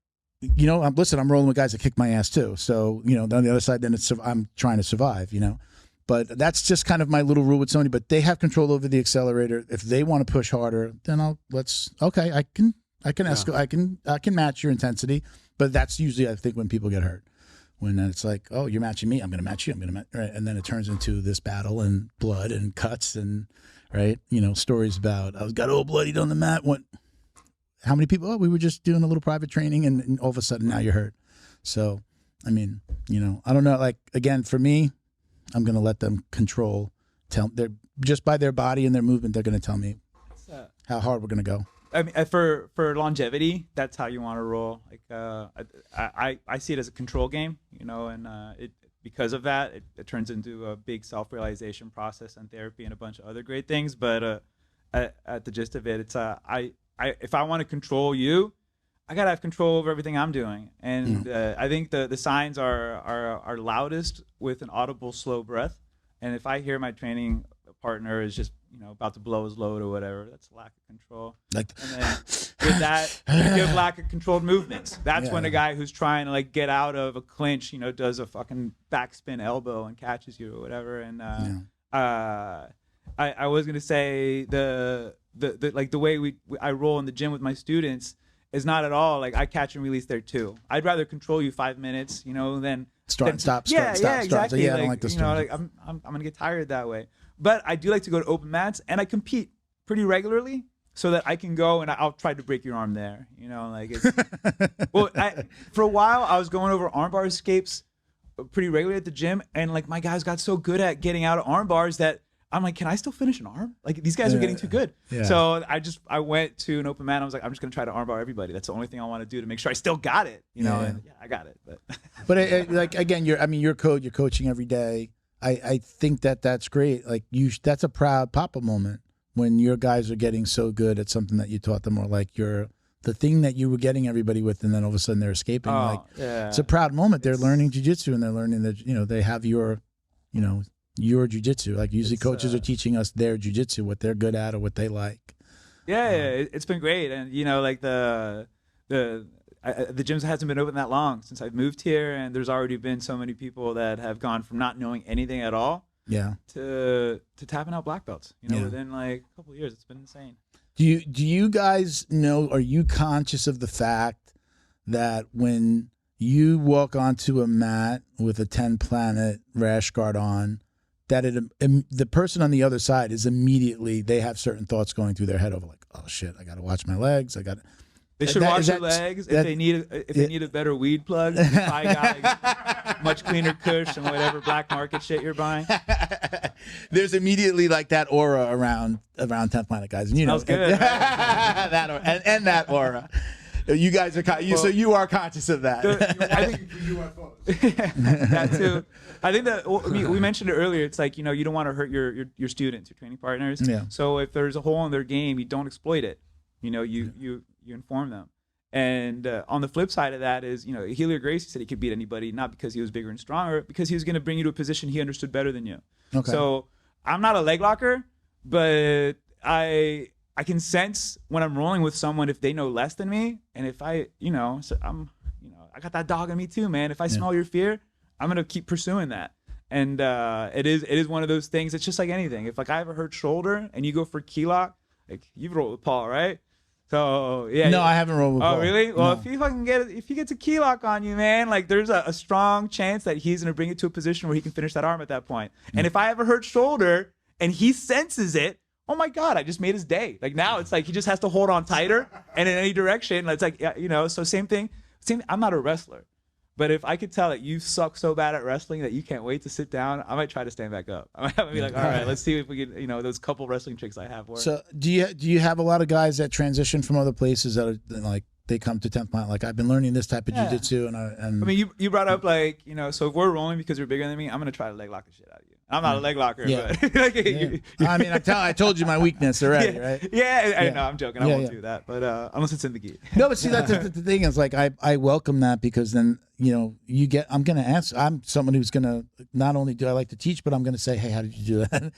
I'm rolling with guys that kick my ass too. So, on the other side, then I'm trying to survive, But that's just kind of my little rule with Sony. But they have control over the accelerator. If they want to push harder, then I can escalate. I can match your intensity. But that's usually, I think, when people get hurt. When it's like, oh, you're matching me, I'm going to match you. Right? And then it turns into this battle and blood and cuts and right, stories about I got all bloodied on the mat. How many people? Oh, we were just doing a little private training, and all of a sudden now you're hurt. So, I mean, I don't know. Like again, for me, I'm going to let them control. They're just by their body and their movement, they're going to tell me how hard we're going to go. I mean, for longevity, that's how you want to roll. Like, I see it as a control game, and because of that, it turns into a big self-realization process and therapy and a bunch of other great things. But at the gist of it, it's if I want to control you, I gotta have control over everything I'm doing. And I think the signs are loudest with an audible slow breath. And if I hear my training partner is just about to blow his load or whatever, that's a lack of control. And then with that, you have lack of controlled movements. That's when a guy who's trying to like get out of a clinch, does a fucking backspin elbow and catches you or whatever. And I was gonna say the way I roll in the gym with my students is not at all like I catch and release there too. I'd rather control you 5 minutes, than stop. Exactly. So, yeah, I don't like this. Like I'm gonna get tired that way. But I do like to go to open mats, and I compete pretty regularly so that I can go and I'll try to break your arm there. For a while I was going over armbar escapes pretty regularly at the gym, and like my guys got so good at getting out of arm bars that I'm like, can I still finish an arm? Like these guys are getting too good. Yeah. So I went to an open mat. And I was like, I'm just gonna try to armbar everybody. That's the only thing I want to do to make sure I still got it. And I got it. But like again, you're coaching every day. I think that's great. Like that's a proud papa moment when your guys are getting so good at something that you taught them, or like the thing that you were getting everybody with, and then all of a sudden they're escaping. It's a proud moment. They're learning jiu-jitsu, and they're learning that they have your jiu-jitsu. Like usually coaches are teaching us their jiu-jitsu, what they're good at or what they like. It's been great. And like the the gyms hasn't been open that long since I've moved here, and there's already been so many people that have gone from not knowing anything at all to tapping out black belts, within like a couple of years. It's been insane. Do you guys know, are you conscious of the fact that when you walk onto a mat with a 10 planet rash guard on, that the person on the other side is immediately, they have certain thoughts going through their head of like, oh shit, I got to watch my legs. They should watch their legs. If they need a better weed plug, you probably got like much cleaner Kush and whatever black market shit you're buying. There's immediately like that aura around 10th Planet guys, and Smells good. Right? that aura, and that aura. You guys are so you are conscious of that. I think you are that too. I think that we mentioned it earlier. It's like, you don't want to hurt your students, your training partners. Yeah. So if there's a hole in their game, you don't exploit it. You inform them. And on the flip side of that is, Helio Gracie said he could beat anybody, not because he was bigger and stronger, because he was going to bring you to a position he understood better than you. Okay. So I'm not a leg locker, but I can sense when I'm rolling with someone if they know less than me, and if I got that dog in me too, man. If I smell your fear, I'm gonna keep pursuing that. And it is one of those things. It's just like anything. If like I have a hurt shoulder and you go for key lock, like you've rolled with Paul, right? So yeah. No, I haven't rolled with Paul. Oh really? Well, no. if he gets a key lock on you, man, like there's a strong chance that he's gonna bring it to a position where he can finish that arm at that point. And if I have a hurt shoulder and he senses it, oh my God, I just made his day. Like now it's like he just has to hold on tighter and in any direction. It's like, so same thing. I'm not a wrestler, but if I could tell that you suck so bad at wrestling that you can't wait to sit down, I might try to stand back up. I might be like, all right, let's see if we can, those couple wrestling tricks I have work. So do you have a lot of guys that transition from other places that are like, they come to 10th Planet, like I've been learning this type of jiu-jitsu and I mean, you brought up like, so if we're rolling because you're bigger than me, I'm going to try to leg lock the shit out of you. I'm not a leg locker, but I mean, I told you my weakness already, right? Yeah, no, I'm joking. I won't do that, but unless it's in the gi. No, but see, that's the thing is like I welcome that, because then I'm gonna ask. I'm someone who's gonna, not only do I like to teach, but I'm gonna say, hey, how did you do that?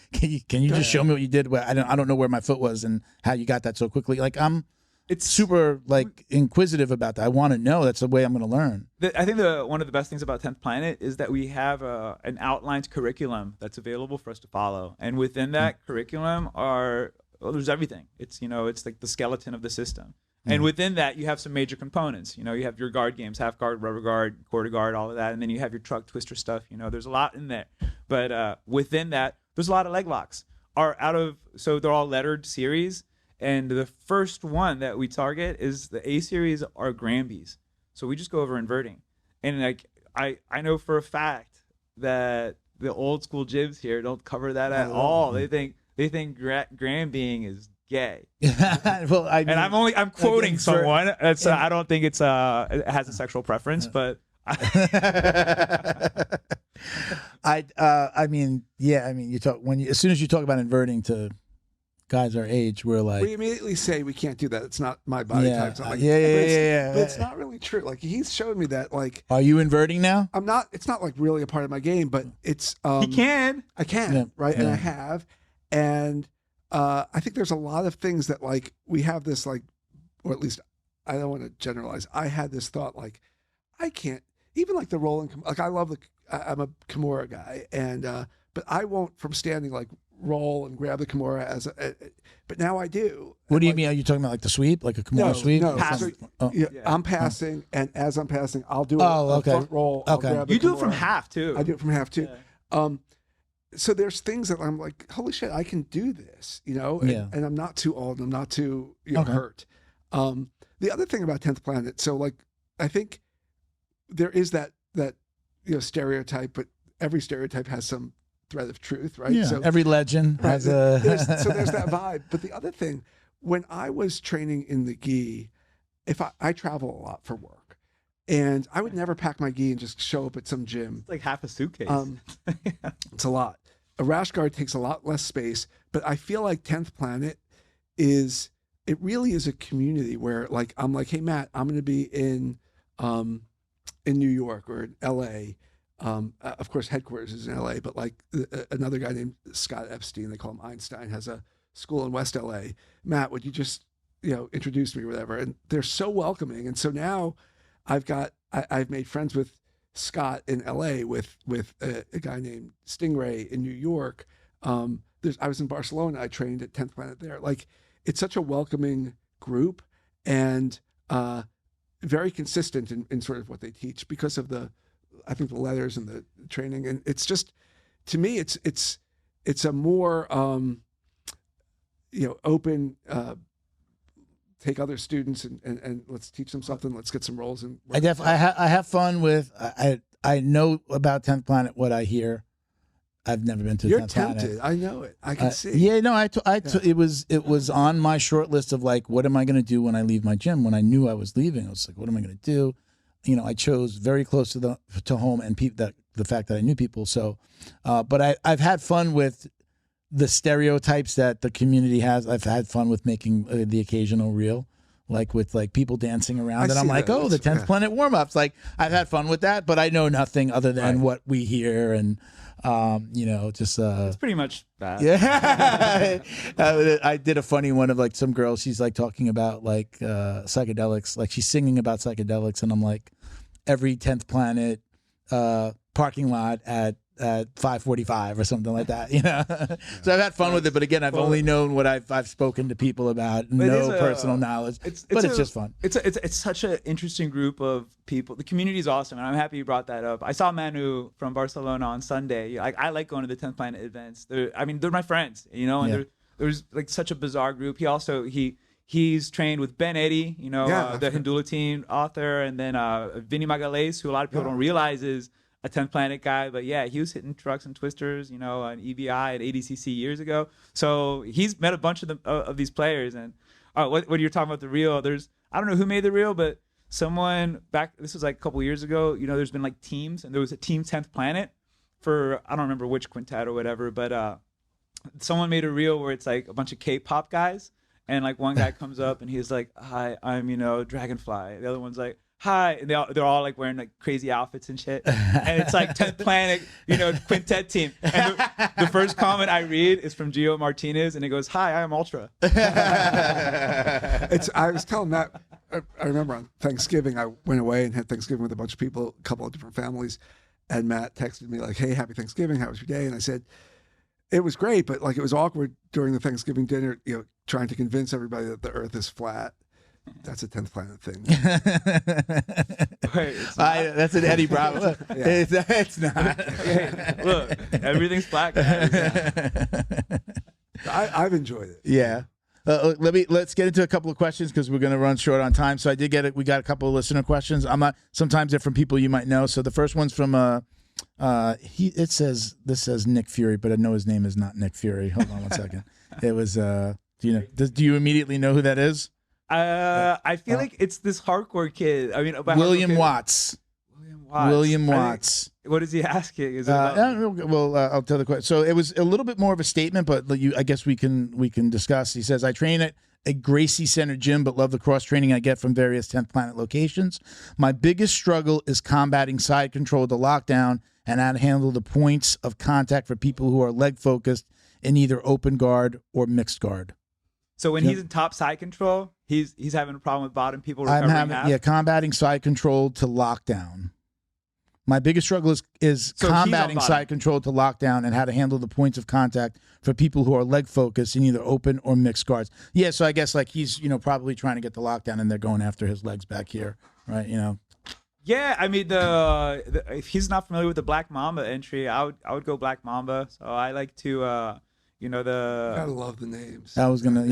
Can you just show me what you did? Where I don't know where my foot was and how you got that so quickly. Like it's super like inquisitive about that. I want to know. That's the way I'm going to learn. I think one of the best things about 10th Planet is that we have an outlined curriculum that's available for us to follow, and within that curriculum there's everything. It's it's like the skeleton of the system, and within that you have some major components. You have your guard games, half guard, rubber guard, quarter guard, all of that, and then you have your truck twister stuff. There's a lot in there, but within that there's a lot of leg locks. So they're all lettered series. And the first one that we target is the A series are Granbys. So we just go over inverting. And like I know for a fact that the old school jibs here don't cover that at all. They think Granbying is gay. Well, I'm quoting someone. It's I don't think it has a sexual preference, but you talk as soon as you talk about inverting to guys our age, we're like, we immediately say we can't do that. It's not my body type. So like, but it's not really true. Like he's showed me that. Like, are you inverting now? I'm not. It's not like really a part of my game, but it's. I can, right, and I have, and I think there's a lot of things that like we have this like, or at least I don't want to generalize. I had this thought like, I can't even like the rolling. Like I love I'm a Kimura guy, and but I won't from standing like roll and grab the Kimura but now I do. What do you mean? Are you talking about like the sweep, like a Kimura sweep? No, I'm passing, and as I'm passing, I'll do a front roll. Okay, you do it from half too. I do it from half too. Yeah. So there's things that I'm like, holy shit, I can do this, and I'm not too old, and I'm not too hurt. The other thing about 10th Planet, so like I think there is that stereotype, but every stereotype has some thread of truth, right? Yeah, so every legend has a there's that vibe. But the other thing, when I was training in the gi, if I travel a lot for work, and I would never pack my gi and just show up at some gym. It's like half a suitcase. It's a lot. A rash guard takes a lot less space, but I feel like 10th Planet really is a community where like I'm like, hey Matt, I'm going to be in New York or in LA. Of course, headquarters is in LA, but like another guy named Scott Epstein, they call him Einstein, has a school in West LA. Matt, would you just, introduce me or whatever? And they're so welcoming. And so now I've made friends with Scott in LA, with a guy named Stingray in New York. I was in Barcelona. I trained at 10th Planet there. Like, it's such a welcoming group, and very consistent in sort of what they teach because of I think the letters and the training. And it's just, to me, it's a more open, take other students and let's teach them something. Let's get some roles. And I have fun with. I know about 10th Planet what I hear. I've never been to 10th Planet. You're tempted. I know it. I can see. Yeah, no, it was on my short list of like, what am I going to do when I leave my gym? When I knew I was leaving, I was like, what am I going to do? I chose very close to home and the fact that I knew people. So, but I've had fun with the stereotypes that the community has. I've had fun with making the occasional reel, like with like people dancing around, and I'm like, the 10th Planet warm-ups. Like, I've had fun with that, but I know nothing other than what we hear, and just it's pretty much that. Yeah. I did a funny one of like some girl, she's like talking about like psychedelics, like she's singing about psychedelics, and I'm like, every 10th Planet parking lot at 5:45 or something like that, So I've had fun with it, but again, I've only known what I've spoken to people about, no personal knowledge. It's just fun. It's such an interesting group of people. The community is awesome, and I'm happy you brought that up. I saw Manu from Barcelona on Sunday. I like going to the 10th Planet events. They're my friends, and there's like such a bizarre group. He's trained with Ben Eddy, the Hindula team author, and then Vinny Magalhaes, who a lot of people don't realize is a 10th Planet guy, but yeah, he was hitting trucks and twisters, on EBI at ADCC years ago. So he's met a bunch of these players. And what you're talking about the reel, I don't know who made the reel, but someone this was like a couple of years ago, there's been like teams, and there was a team 10th Planet for, I don't remember which quintet or whatever, but someone made a reel where it's like a bunch of K-pop guys, and like one guy comes up and he's like, hi, I'm, Dragonfly. The other one's like, hi, and they're all like wearing like crazy outfits and shit, and it's like 10th Planet, quintet team. And the first comment I read is from Gio Martinez, and it goes, "Hi, I'm Ultra." I was telling Matt, I remember on Thanksgiving I went away and had Thanksgiving with a bunch of people, a couple of different families, and Matt texted me like, "Hey, happy Thanksgiving. How was your day?" And I said, "It was great, but like it was awkward during the Thanksgiving dinner, trying to convince everybody that the Earth is flat." That's a 10th Planet thing. Wait, that's an Eddie Bravo. Yeah. It's not. Hey, look, everything's flat, guys. I've enjoyed it. Yeah. Let's get into a couple of questions because we're going to run short on time. So I did we got a couple of listener questions. Sometimes they're from people you might know. So the first one's from this says Nick Fury, but I know his name is not Nick Fury. Hold on one second. It was do you immediately know who that is? I feel like it's this hardcore kid. I mean, William Watts. William Watts. What is he asking? Is it I'll tell the question. So it was a little bit more of a statement, but I guess we can discuss. He says, I train at a Gracie Center gym, but love the cross training I get from various 10th Planet locations. My biggest struggle is combating side control to lockdown and how to handle the points of contact for people who are leg focused in either open guard or mixed guard. So when he's in top side control, he's having a problem with bottom people recovering combating side control to lockdown. My biggest struggle is combating side control to lockdown and how to handle the points of contact for people who are leg focused in either open or mixed guards. Yeah, so I guess like he's probably trying to get the lockdown and they're going after his legs back here, right? Yeah, I mean if he's not familiar with the Black Mamba entry, I would go Black Mamba. So I like to. I love the names. I was gonna,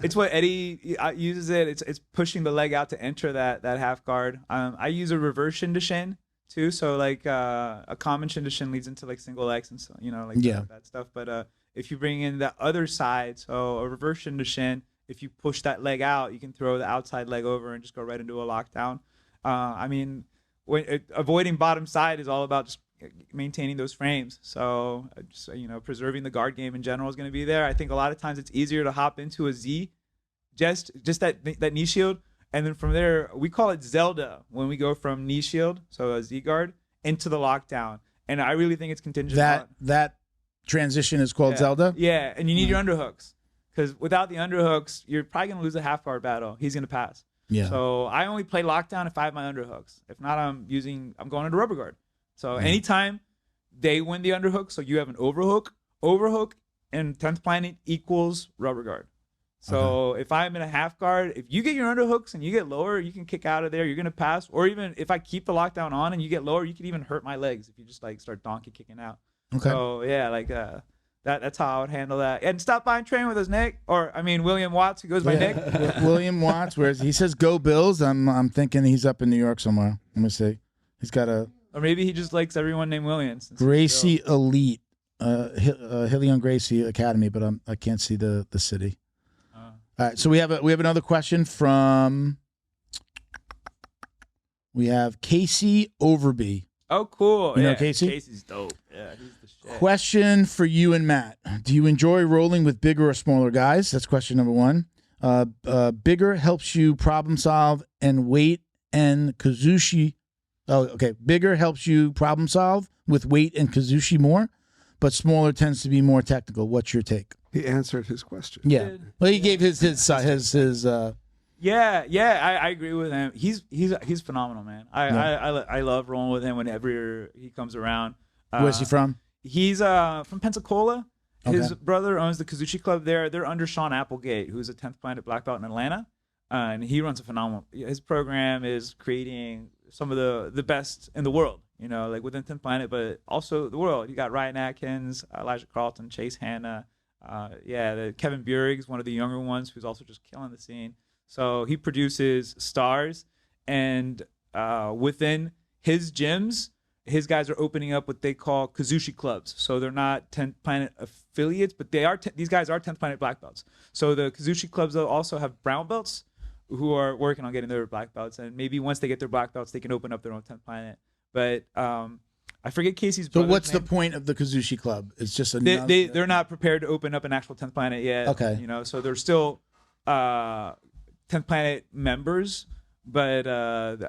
It's what Eddie uses it. It's pushing the leg out to enter that half guard. I use a reverse shin to shin too. So like a common shin to shin leads into like single legs and so that stuff. But if you bring in the other side, so a reverse shin to shin, if you push that leg out, you can throw the outside leg over and just go right into a lockdown. Avoiding bottom side is all about just maintaining those frames. So preserving the guard game in general is going to be there. I think a lot of times it's easier to hop into a Z, just that knee shield, and then from there we call it Zelda when we go from knee shield, so a Z guard, into the lockdown. And I really think it's contingent that transition is called Zelda. Yeah, and you need your underhooks, because without the underhooks you're probably going to lose a half guard battle. He's going to pass. Yeah. So I only play lockdown if I have my underhooks. If not, I'm going into rubber guard. So anytime they win the underhook, so you have an overhook and 10th planet equals rubber guard. So if I'm in a half guard, if you get your underhooks and you get lower, you can kick out of there. You're going to pass. Or even if I keep the lockdown on and you get lower, you can even hurt my legs if you just like start donkey kicking out. Okay. So yeah, like that's how I would handle that. And stop by and train with us, Nick. Or I mean, William Watts, who goes by Nick. William Watts, whereas he says go Bills. I'm thinking he's up in New York somewhere. Let me see. He's got a. Or maybe he just likes everyone named Williams. Gracie Elite, Hillion Gracie Academy, but I can't see the city. All right, so we have another question from. We have Casey Overby. Oh, cool! You know Casey? Casey's dope. Yeah, he's the shit. Question for you and Matt: do you enjoy rolling with bigger or smaller guys? That's question number one. Bigger helps you problem solve and weight and Kazushi. Oh, okay. Bigger helps you problem solve with weight and Kazushi more, but smaller tends to be more technical. What's your take? He answered his question. Yeah. Well, he gave his Yeah, I agree with him. He's phenomenal, man. I love rolling with him whenever he comes around. Where's he from? He's from Pensacola. His Okay. brother owns the Kazushi Club there. They're under Sean Applegate, who's a 10th planet black belt in Atlanta, and he runs a phenomenal. His program is creating some of the best in the world. You know, like within 10th planet, but also the world. You got Ryan Atkins, Elijah Carlton, Chase Hanna. Kevin Buerig's one of the younger ones who's also just killing the scene. So he produces stars, and within his gyms, his guys are opening up what they call Kazushi clubs. So they're not 10th Planet affiliates, but they are. These guys are 10th Planet black belts. So the Kazushi clubs they'll also have brown belts who are working on getting their black belts, and maybe once they get their black belts, they can open up their own 10th Planet. But I forget Casey's brother's So what's name. the point of the Kazushi Club? It's just They're not prepared to open up an actual 10th Planet yet. Okay. You know, so they're still 10th Planet members, but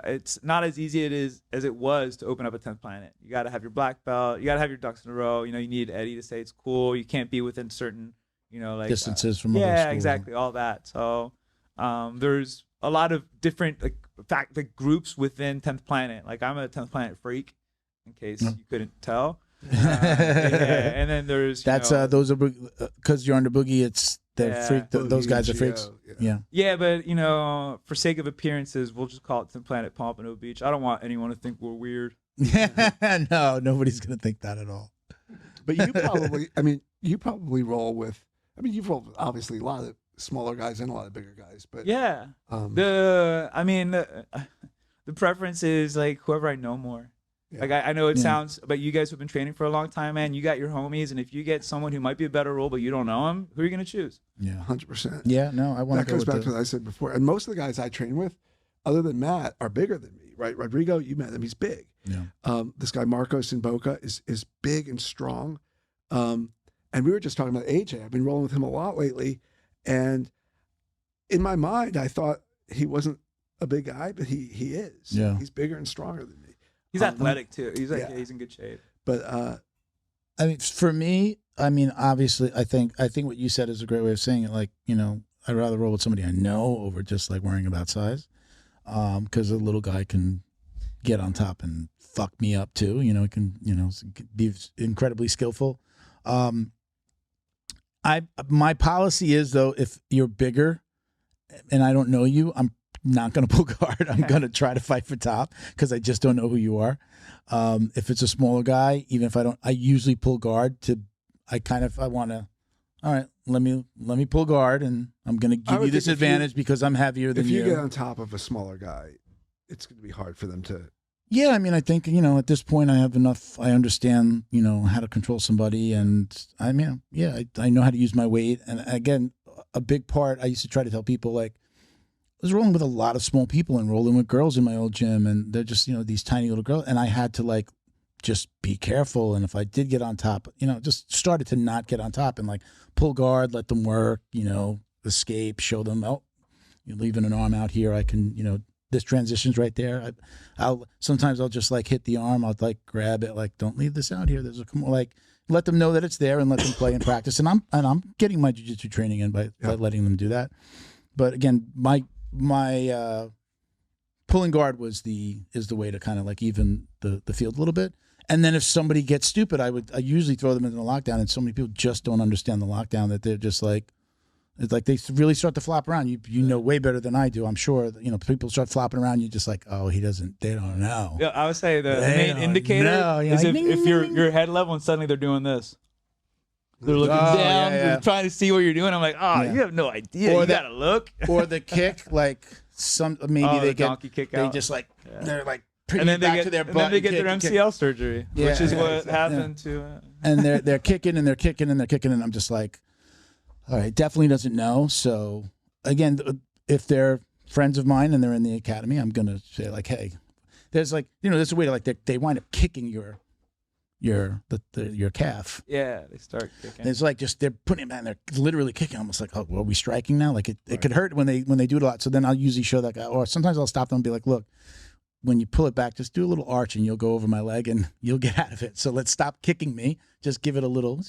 it's not as easy as it was to open up a 10th Planet. You got to have your black belt. You got to have your ducks in a row. You know, you need Eddie to say it's cool. You can't be within certain, you know, like distances from other yeah, schools. exactly, all that. So there's a lot of different groups within 10th Planet. Like I'm a 10th Planet freak, in case you couldn't tell. And then there's those are because you're under Boogie. It's freak. Those guys are freaks. Yeah, but you know, for sake of appearances, we'll just call it 10th Planet Pompano Beach. I don't want anyone to think we're weird. No, nobody's gonna think that at all. But you probably roll with. I mean, you've rolled with obviously a lot of smaller guys and a lot of bigger guys. But yeah, the preference is like whoever I know more. Yeah. Like I know it sounds, but you guys who've been training for a long time, man, you got your homies, and if you get someone who might be a better role, but you don't know him, who are you gonna choose? Yeah, 100%. Yeah, no, I want that goes back to what I said before. And most of the guys I train with, other than Matt, are bigger than me. Right, Rodrigo, you met him; he's big. Yeah. This guy Marcos in Boca is big and strong. And we were just talking about AJ. I've been rolling with him a lot lately, and in my mind, I thought he wasn't a big guy, but he is. Yeah, he's bigger and stronger than me. He's athletic too. He's he's in good shape. But I mean, for me, I mean, obviously, I think what you said is a great way of saying it. Like, you know, I'd rather roll with somebody I know over just like worrying about size, because a little guy can get on top and fuck me up too. You know, it can, you know, be incredibly skillful. My policy is though, if you're bigger and I don't know you, I'm not going to pull guard. I'm going to try to fight for top because I just don't know who you are. If it's a smaller guy, even if I usually pull guard I want to, all right, let me pull guard and I'm going to give you this advantage because I'm heavier than you. If you get on top of a smaller guy, it's going to be hard for them to. Yeah. I mean, I think, you know, at this point I have enough, I understand, you know, how to control somebody. And I mean, yeah, I know how to use my weight. And again, a big part, I used to try to tell people like, I was rolling with a lot of small people and rolling with girls in my old gym, and they're just, you know, these tiny little girls, and I had to like just be careful. And if I did get on top, you know, just started to not get on top and like pull guard, let them work, you know, escape, show them, oh, you're leaving an arm out here. I can, you know, this transition's right there. Sometimes I'll just like hit the arm. I'll like grab it, like don't leave this out here. There's like let them know that it's there and let them play and practice. And I'm getting my jiu-jitsu training in by letting them do that. But again, my pulling guard is the way to kind of like even the field a little bit. And then if somebody gets stupid, I usually throw them into the lockdown. And so many people just don't understand the lockdown that they're just like, it's like they really start to flop around. You know way better than I do. I'm sure people start flopping around. You're just like, oh, they don't know. Yeah, I would say the main indicator is if you're head level and suddenly they're doing this. They're looking down, they're trying to see what you're doing. I'm like, you have no idea. Or you gotta look. Or the kick, like they get donkey kick out. They just like they're like and then back to their butt. And then they get their MCL surgery, which is what happened to. And they're kicking and they're kicking and they're kicking, and I'm just like, all right, definitely doesn't know. So again, if they're friends of mine and they're in the academy, I'm gonna say like, hey, there's like there's a way to like they wind up kicking your calf. Yeah, they start kicking. It's like they're putting it back and they're literally kicking, almost like, oh, well, are we striking now? Like it could hurt when they do it a lot. So then I'll usually show that guy, or sometimes I'll stop them and be like, look, when you pull it back, just do a little arch and you'll go over my leg and you'll get out of it. So let's stop kicking me. Just give it a little.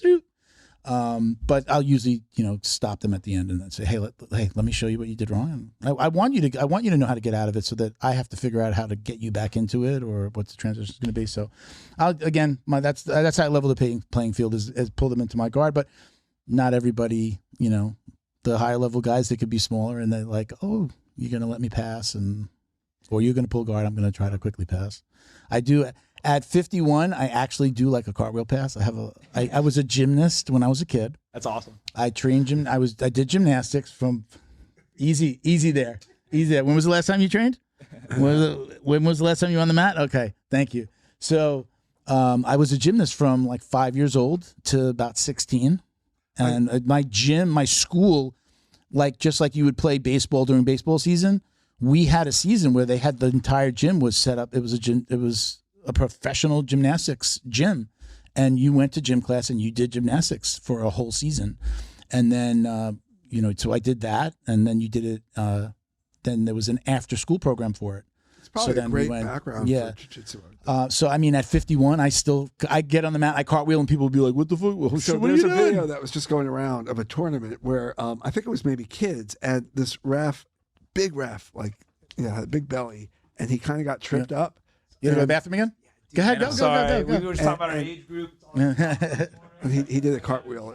But I'll usually stop them at the end and then say, hey, let me show you what you did wrong. And I want you to know how to get out of it, so that I have to figure out how to get you back into it or what the transition is going to be. So that's how I level the playing field is pull them into my guard. But not everybody, the higher level guys, they could be smaller and they're like, oh, you're going to let me pass, or you're going to pull guard. I'm going to try to quickly pass. I do. At 51, I actually do like a cartwheel pass. I was a gymnast when I was a kid. That's awesome. I trained I did gymnastics from easy there. When was the last time you trained? When was the last time you were on the mat? Okay, thank you. So I was a gymnast from like 5 years old to about 16. And my school, like just like you would play baseball during baseball season, we had a season where they had the entire gym was set up. It was a professional gymnastics gym, and you went to gym class and you did gymnastics for a whole season. And then, so I did that, and then you did it. Then there was an after school program for it. It's probably a great background for jiu-jitsu. So I mean, at 51, I get on the mat, I cartwheel, and people will be like, what the fuck? Well, so there's a video that was just going around of a tournament where I think it was maybe kids, and this big ref, had a big belly, and he kind of got tripped up. You gonna go to the bathroom again? Go ahead, go. We were just talking about our age group. And he did a cartwheel.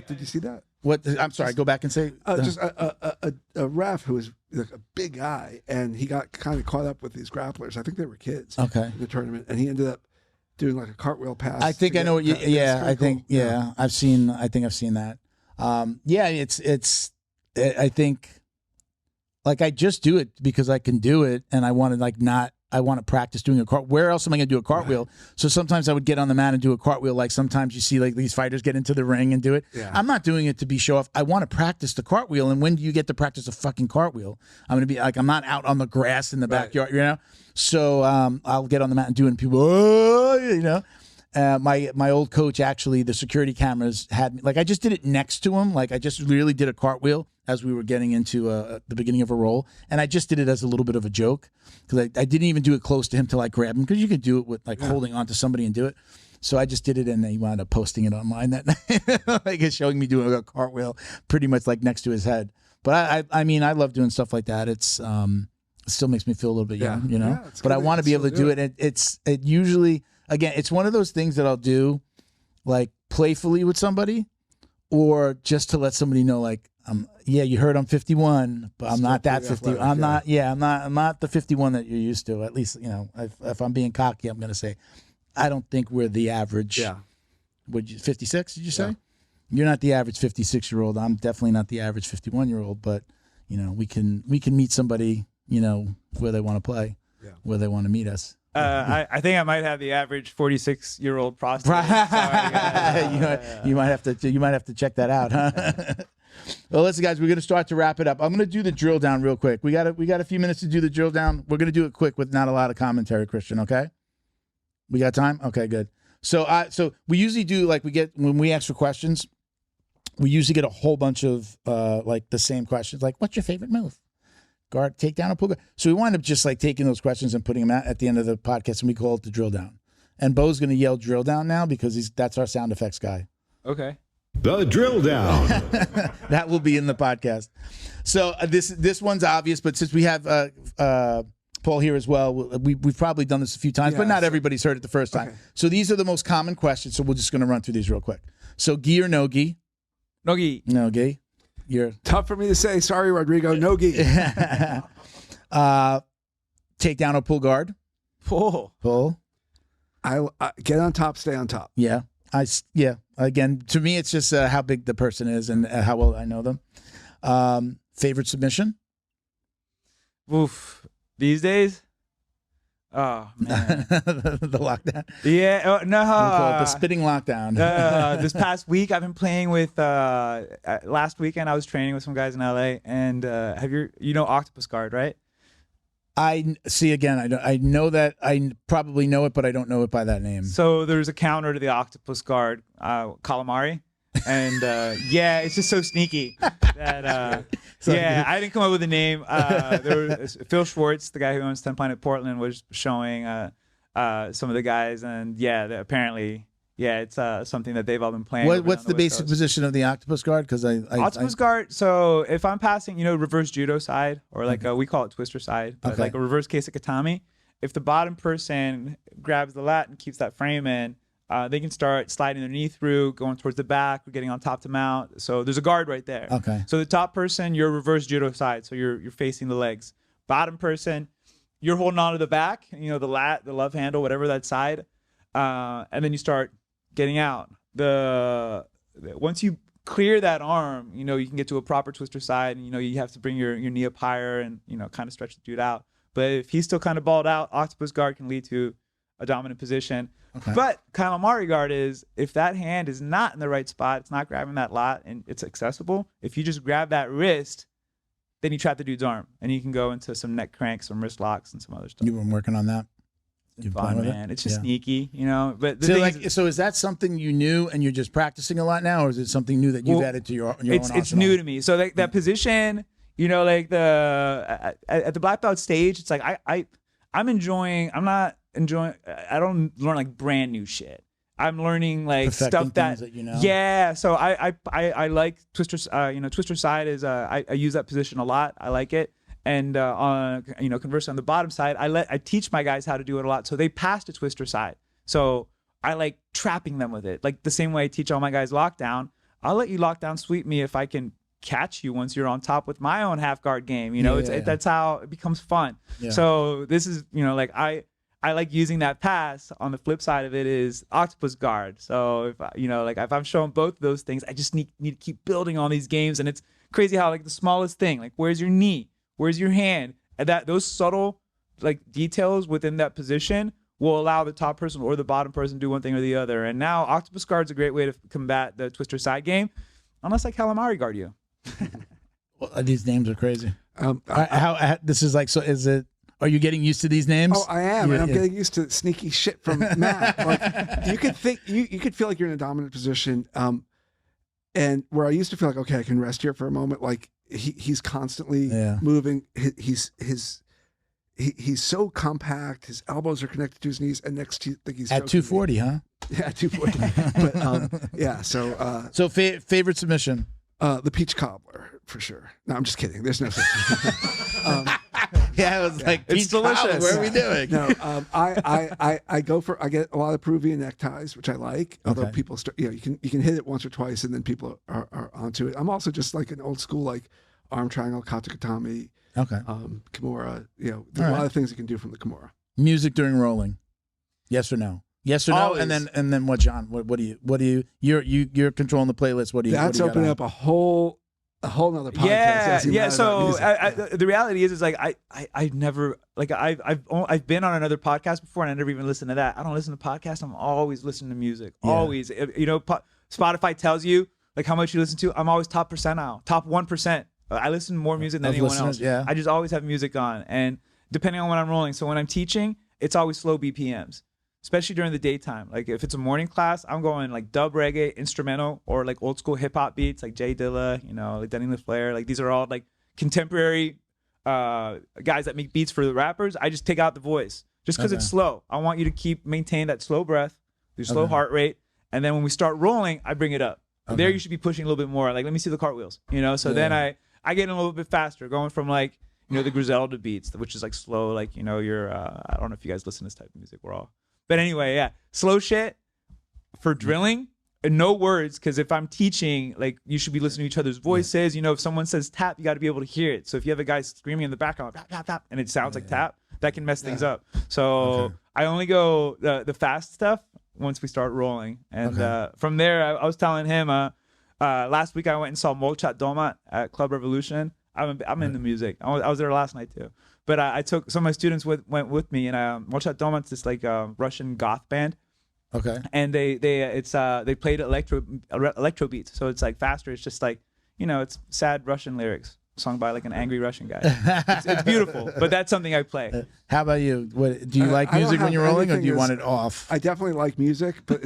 Did you see that? What? I'm sorry. Go back and say. Just a ref who was like a big guy, and he got kind of caught up with these grapplers. I think they were kids. Okay. In the tournament, and he ended up doing like a cartwell pass. I think I know what you. Yeah, I think. Cool. Yeah, I've seen. I think I've seen that. It's. I think. Like I just do it because I can do it, and I want to I want to practice doing a cart. Where else am I going to do a cartwheel? Right. So sometimes I would get on the mat and do a cartwheel. Like sometimes you see like these fighters get into the ring and do it. Yeah. I'm not doing it to be show off. I want to practice the cartwheel. And when do you get to practice a fucking cartwheel? I'm going to be like, I'm not out on the grass in the backyard, So I'll get on the mat and do it, and people, my old coach, actually, the security cameras had me, like I just did it next to him. Like I just really did a cartwheel as we were getting into the beginning of a roll. And I just did it as a little bit of a joke because I didn't even do it close to him till I grabbed him, because you could do it with holding onto somebody and do it. So I just did it, and he wound up posting it online that night, like showing me doing a cartwheel pretty much like next to his head. But I mean, I love doing stuff like that. It's it still makes me feel a little bit young, but I want to be able to do it. It usually, again, it's one of those things that I'll do like playfully with somebody, or just to let somebody know, like, you heard I'm 51, but I'm not that 50. I'm not the 51 that you're used to. At least, if I'm being cocky, I'm going to say, I don't think we're the average. Yeah. 56, did you say? Yeah. You're not the average 56-year-old. I'm definitely not the average 51-year-old, but, we can meet somebody, where they want to play, where they want to meet us. I think I might have the average 46-year-old prostitute. You might have to check that out, huh? Well, listen, guys, we're going to start to wrap it up. I'm going to do the drill down real quick. We got a few minutes to do the drill down. We're going to do it quick with not a lot of commentary, Christian. Okay, we got time. Okay, good. So we usually do when we ask for questions, we usually get a whole bunch of the same questions, like what's your favorite move? Guard, takedown, or pull guard. So we wind up just taking those questions and putting them at the end of the podcast, and we call it the drill down. And Bo's going to yell drill down now because that's our sound effects guy. Okay. The drill down. That will be in the podcast. So this one's obvious, but since we have Paul here as well, we've probably done this a few times, but not everybody's heard it the first time. Okay. So these are the most common questions. So we're just going to run through these real quick. So gi or no gi? No gi. No gi. You're Tough for me to say. Sorry, Rodrigo. No gi. Takedown or pull guard? Pull. I get on top, stay on top. Yeah. Again, to me, it's just how big the person is and how well I know them. Favorite submission? Oof. These days? Oh, man. The lockdown. Yeah. Oh, no. We'll call it the spitting lockdown. This past week, I've been playing with. Last weekend, I was training with some guys in LA, and you know Octopus Guard, right? I see. Again, I know that I probably know it, but I don't know it by that name. So there's a counter to the Octopus Guard, calamari, and it's just so sneaky that I didn't come up with a name. There was Phil Schwartz, the guy who owns 10 Planet Portland, was showing some of the guys, and apparently. Yeah, it's something that they've all been playing. What's the basic position of the Octopus Guard? Because Octopus Guard. So if I'm passing, reverse judo side, or like we call it twister side, but like a reverse keisakatami. If the bottom person grabs the lat and keeps that frame in, they can start sliding their knee through, going towards the back, or getting on top to mount. So there's a guard right there. Okay. So the top person, you're reverse judo side, so you're facing the legs. Bottom person, you're holding on to the back, the lat, the love handle, whatever that side, and then you start getting out. Once you clear that arm, you can get to a proper twister side, and you have to bring your knee up higher and kind of stretch the dude out. But if he's still kind of balled out, Octopus Guard can lead to a dominant position. Okay. But calamari guard is if that hand is not in the right spot, it's not grabbing that lat and it's accessible. If you just grab that wrist, then you trap the dude's arm, and you can go into some neck cranks, some wrist locks, and some other stuff. You've been working on that. Fun, man. It's just sneaky, But so is that something you knew and you're just practicing a lot now, or is it something new that you've added to your own arsenal? It's new to me. So that position, like at the black belt stage, it's like I don't learn like brand new shit. I'm learning like perfecting stuff that Yeah. So I like twisters. Twister side is I use that position a lot. I like it. And conversely on the bottom side, I teach my guys how to do it a lot, so they pass to twister side. So I like trapping them with it, like the same way I teach all my guys lockdown. I'll let you lockdown sweep me if I can catch you once you're on top with my own half guard game. That's how it becomes fun. Yeah. So this is I like using that pass. On the flip side of it is Octopus Guard. So if if I'm showing both of those things, I just need to keep building on these games. And it's crazy how the smallest thing, where's your knee? Where's your hand? And those subtle details within that position will allow the top person or the bottom person to do one thing or the other. And now Octopus Guard's a great way to combat the twister side game, unless I calamari guard you. Well, these names are crazy. This is so is it? Are you getting used to these names? Oh, I am, and I'm getting used to sneaky shit from Matt. You could think you could feel like you're in a dominant position, and where I used to feel like, okay, I can rest here for a moment, he's constantly moving. He's so compact. His elbows are connected to his knees, and next to he's at 240, huh? Yeah, 240. But So favorite submission? The peach cobbler for sure. No, I'm just kidding. There's no such thing. I was like, it's delicious. What are we doing? No, I get a lot of Peruvian neckties, which I like. Although people start, you can hit it once or twice, and then people are onto it. I'm also just like an old school arm triangle, katakatami, kimura. There's a lot of things you can do from the kimura. Music during rolling, yes or no? Yes or no? Always. And then what, John? What do you? You're controlling the playlist. What do you? That's opening up a whole nother podcast. Yeah. So the reality is I never I've been on another podcast before, and I never even listened to that. I don't listen to podcasts. I'm always listening to music. Yeah. Always. Spotify tells you how much you listen to. I'm always top percentile, top 1%. I listen to more music than anyone else. Yeah. I just always have music on, and depending on when I'm rolling. So when I'm teaching, it's always slow BPMs. Especially during the daytime. If it's a morning class, I'm going dub reggae, instrumental, or old school hip hop beats like Jay Dilla, Denny LaFleur. These are all contemporary guys that make beats for the rappers. I just take out the voice just because it's slow. I want you to maintain that slow breath, your slow heart rate, and then when we start rolling, I bring it up. Okay. There you should be pushing a little bit more. Like, let me see the cartwheels, you know? So then I get a little bit faster, going from like, you know, the Griselda beats, which is like slow, like, you know, you're, I don't know if you guys listen to this type of music, but anyway, yeah, slow shit for drilling. And no words, because if I'm teaching, like, you should be listening to each other's voices. You know, if someone says tap, you got to be able to hear it. So if you have a guy screaming in the background, tap, tap, tap, and it sounds like tap, that can mess things up. So I only go the fast stuff once we start rolling. And from there, I was telling him, last week I went and saw Molchat Domat at Club Revolution. I'm in the music. I was there last night too. But I took some of my students went with me, and Molchat Domat's this like Russian goth band. Okay. And they played electro beats, so it's like faster. It's just like, you know, it's sad Russian lyrics sung by like an angry Russian guy. It's beautiful, but that's something I play. How about you? What do you like music when you're rolling, or do you want it off? I definitely like music, but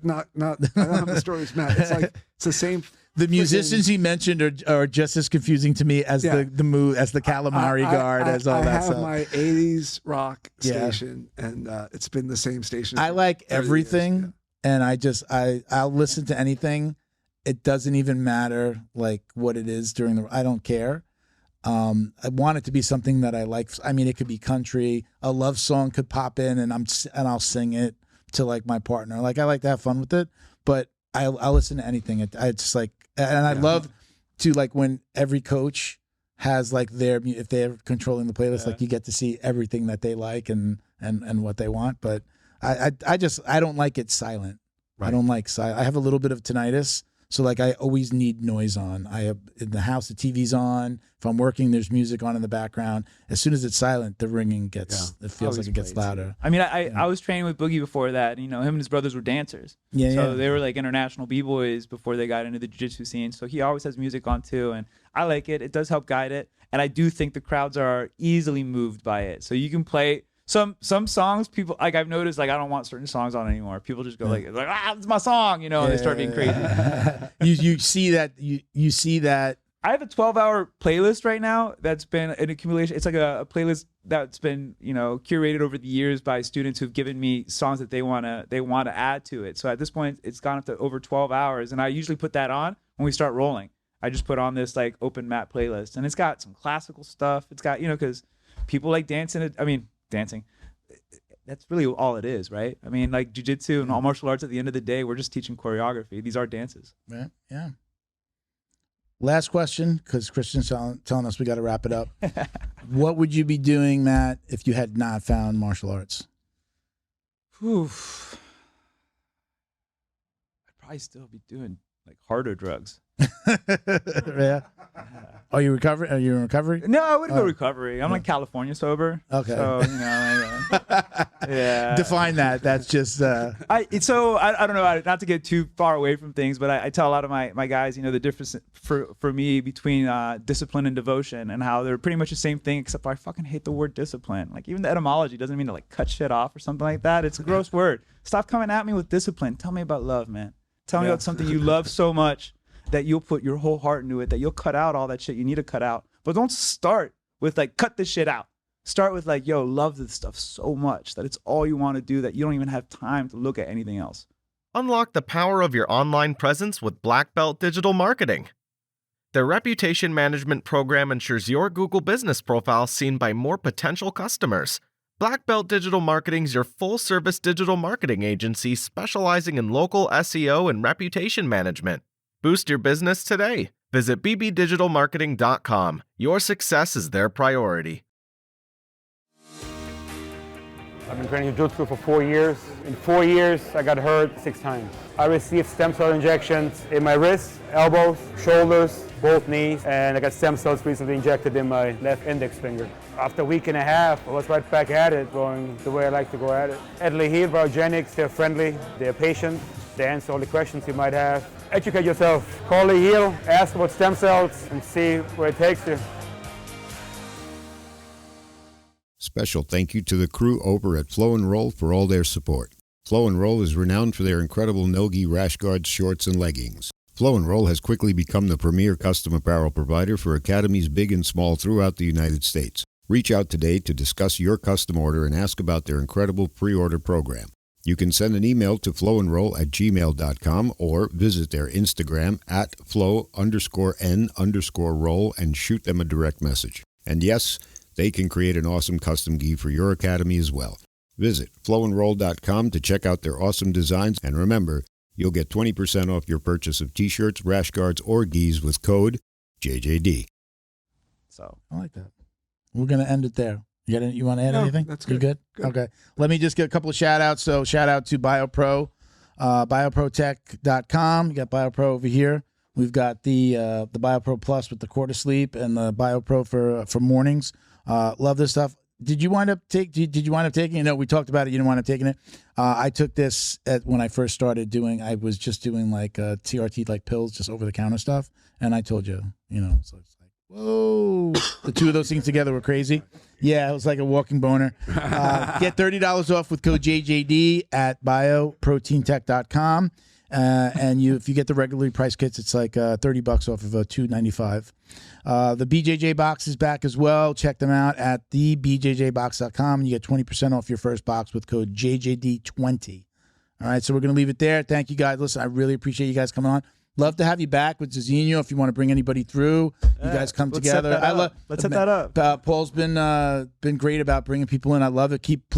not. I don't have the stories, Matt. It's like it's the same. The musicians he mentioned are just as confusing to me as the move, as the Calamari Guard, as all that stuff. I have my 80s rock station, and it's been the same station. I like everything, and I'll listen to anything. It doesn't even matter like what it is I don't care. I want it to be something that I like. I mean, it could be country. A love song could pop in, and I'll sing it to like my partner. Like, I like to have fun with it, but I'll listen to anything. It's like, and I love to, like, when every coach has like if they're controlling the playlist, like, you get to see everything that they like and what they want. But I don't like it silent. Right. I don't like silent. I have a little bit of tinnitus. So like, I always need noise on. I have in the house, the TV's on. If I'm working, there's music on in the background. As soon as it's silent, the ringing gets, it feels like it gets louder. I mean, I was training with Boogie before that. You know, him and his brothers were dancers. So they were like international B-boys before they got into the jiu-jitsu scene. So he always has music on too. And I like it. It does help guide it. And I do think the crowds are easily moved by it. So you can play some songs, people, like, I've noticed, like, I don't want certain songs on anymore. People just go like, it's my song, you know, and they start being crazy. You see that, you see that. I have a 12-hour playlist right now that's been an accumulation. It's like a playlist that's been, you know, curated over the years by students who've given me songs that they want to add to it. So at this point, it's gone up to over 12 hours, and I usually put that on when we start rolling. I just put on this like open mat playlist, and it's got some classical stuff. It's got, you know, because people like dancing. Dancing, that's really all it is, right? I mean, like, jiu-jitsu and all martial arts, at the end of the day, we're just teaching choreography. These are dances. Yeah. Last question, because Christian's telling us we got to wrap it up. What would you be doing, Matt, if you had not found martial arts? I'd probably still be doing like harder drugs. Yeah. Are you recovering? Are you in recovery? No, I wouldn't go recovery. I'm like California sober. Okay. So, you know, yeah. Define that. That's just. I don't know, not to get too far away from things, but I tell a lot of my guys, you know, the difference for me between discipline and devotion, and how they're pretty much the same thing, except I fucking hate the word discipline. Like, even the etymology doesn't mean to like cut shit off or something like that. It's a gross word. Stop coming at me with discipline. Tell me about love, man. Tell me about something you love so much that you'll put your whole heart into it, that you'll cut out all that shit you need to cut out. But don't start with like, cut this shit out. Start with like, yo, love this stuff so much that it's all you want to do, that you don't even have time to look at anything else. Unlock the power of your online presence with Black Belt Digital Marketing. Their reputation management program ensures your Google business profile seen by more potential customers. Black Belt Digital Marketing is your full-service digital marketing agency specializing in local SEO and reputation management. Boost your business today. Visit bbdigitalmarketing.com. Your success is their priority. I've been training Jiu-Jitsu for 4 years. In 4 years, I got hurt 6 times. I received stem cell injections in my wrists, elbows, shoulders, both knees, and I got stem cells recently injected in my left index finger. After a week and a half, I was right back at it, going the way I like to go at it. Italy Heal Biogenics, they're friendly, they're patient, they answer all the questions you might have. Educate yourself. Call the Heal, ask about stem cells, and see where it takes you. Special thank you to the crew over at Flow and Roll for all their support. Flow and Roll is renowned for their incredible no-gi rash guards, shorts, and leggings. Flow and Roll has quickly become the premier custom apparel provider for academies big and small throughout the United States. Reach out today to discuss your custom order and ask about their incredible pre-order program. You can send an email to flowandroll@gmail.com or visit their Instagram at flow_n_roll and shoot them a direct message. And yes, they can create an awesome custom gi for your academy as well. Visit flowandroll.com to check out their awesome designs, and remember, you'll get 20% off your purchase of t-shirts, rash guards, or gis with code JJD. So I like that. We're going to end it there. You want to add anything? That's good. good. You good? Okay. Let me just get a couple of shout outs. So shout out to BioPro, bioprotech.com. You got BioPro over here. We've got the BioPro Plus with the quarter sleep and the BioPro for mornings. Love this stuff. Did you wind up taking it? No, we talked about it. You didn't wind up taking it. I took this when I first started doing. I was just doing like TRT like pills, just over the counter stuff. And I told you, so it's like, whoa, the two of those things together were crazy. Yeah, it was like a walking boner. Get $30 off with code JJD at bioproteintech.com. And if you get the regularly priced kits, it's like $30 off of $295. The BJJ box is back as well. Check them out at thebjjbox.com, and you get 20% off your first box with code JJD20. All right, so we're going to leave it there. Thank you guys. Listen, I really appreciate you guys coming on. Love to have you back with Zizinho. If you want to bring anybody through, you guys come together. Let's set that up. Paul's been great about bringing people in. I love it. Keep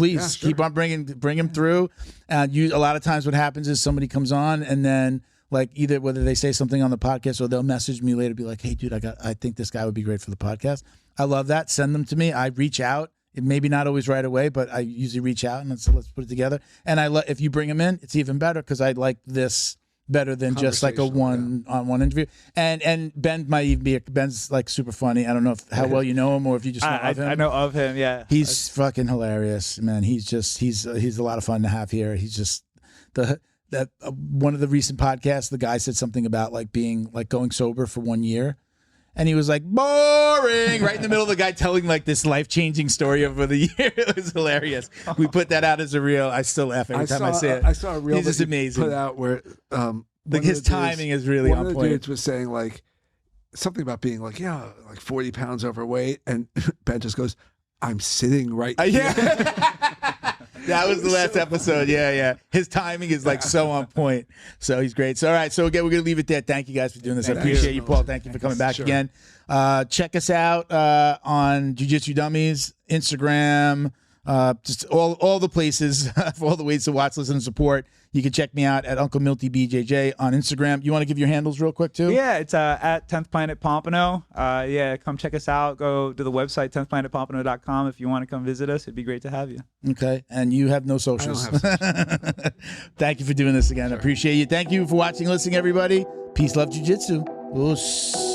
on bring him through. A lot of times what happens is somebody comes on and then like either whether they say something on the podcast or they'll message me later, be like, hey dude, I think this guy would be great for the podcast. I love that. Send them to me. I reach out. It maybe not always right away, but I usually reach out and let's put it together. And if you bring them in, it's even better because I like this better than just like a one-on-one interview. And Ben might even be Ben's like super funny. I don't know how well you know him or if you just know of him. I know of him, yeah. He's fucking hilarious, man. He's a lot of fun to have here. He's just one of the recent podcasts, the guy said something about like being like going sober for 1 year. And he was like, boring, right in the middle of the guy telling like this life-changing story over the year. It was hilarious. We put that out as a reel. I still laugh every time I say it. I saw a reel He's just amazing. Put out where his timing is really on point. One of the dudes was saying like something about being like 40 pounds overweight, and Ben just goes, I'm sitting right here. Yeah. That was the last episode. Yeah. His timing is like so on point. So he's great. So all right. So again, we're gonna leave it there. Thank you guys for doing this. I appreciate you, Paul. Thank you for coming back again. Check us out on Jiu Jitsu Dummies, Instagram, just all the places, all the ways to watch, listen, and support. You can check me out at Uncle Milty BJJ on Instagram. You want to give your handles real quick too? Yeah, it's at 10th Planet Pompano. Come check us out. Go to the website 10thplanetpompano.com if you want to come visit us. It'd be great to have you. Okay, and you have no socials. I don't have socials. Thank you for doing this again. Sure. I appreciate you. Thank you for watching, listening, everybody. Peace, love, jiu-jitsu. Oos.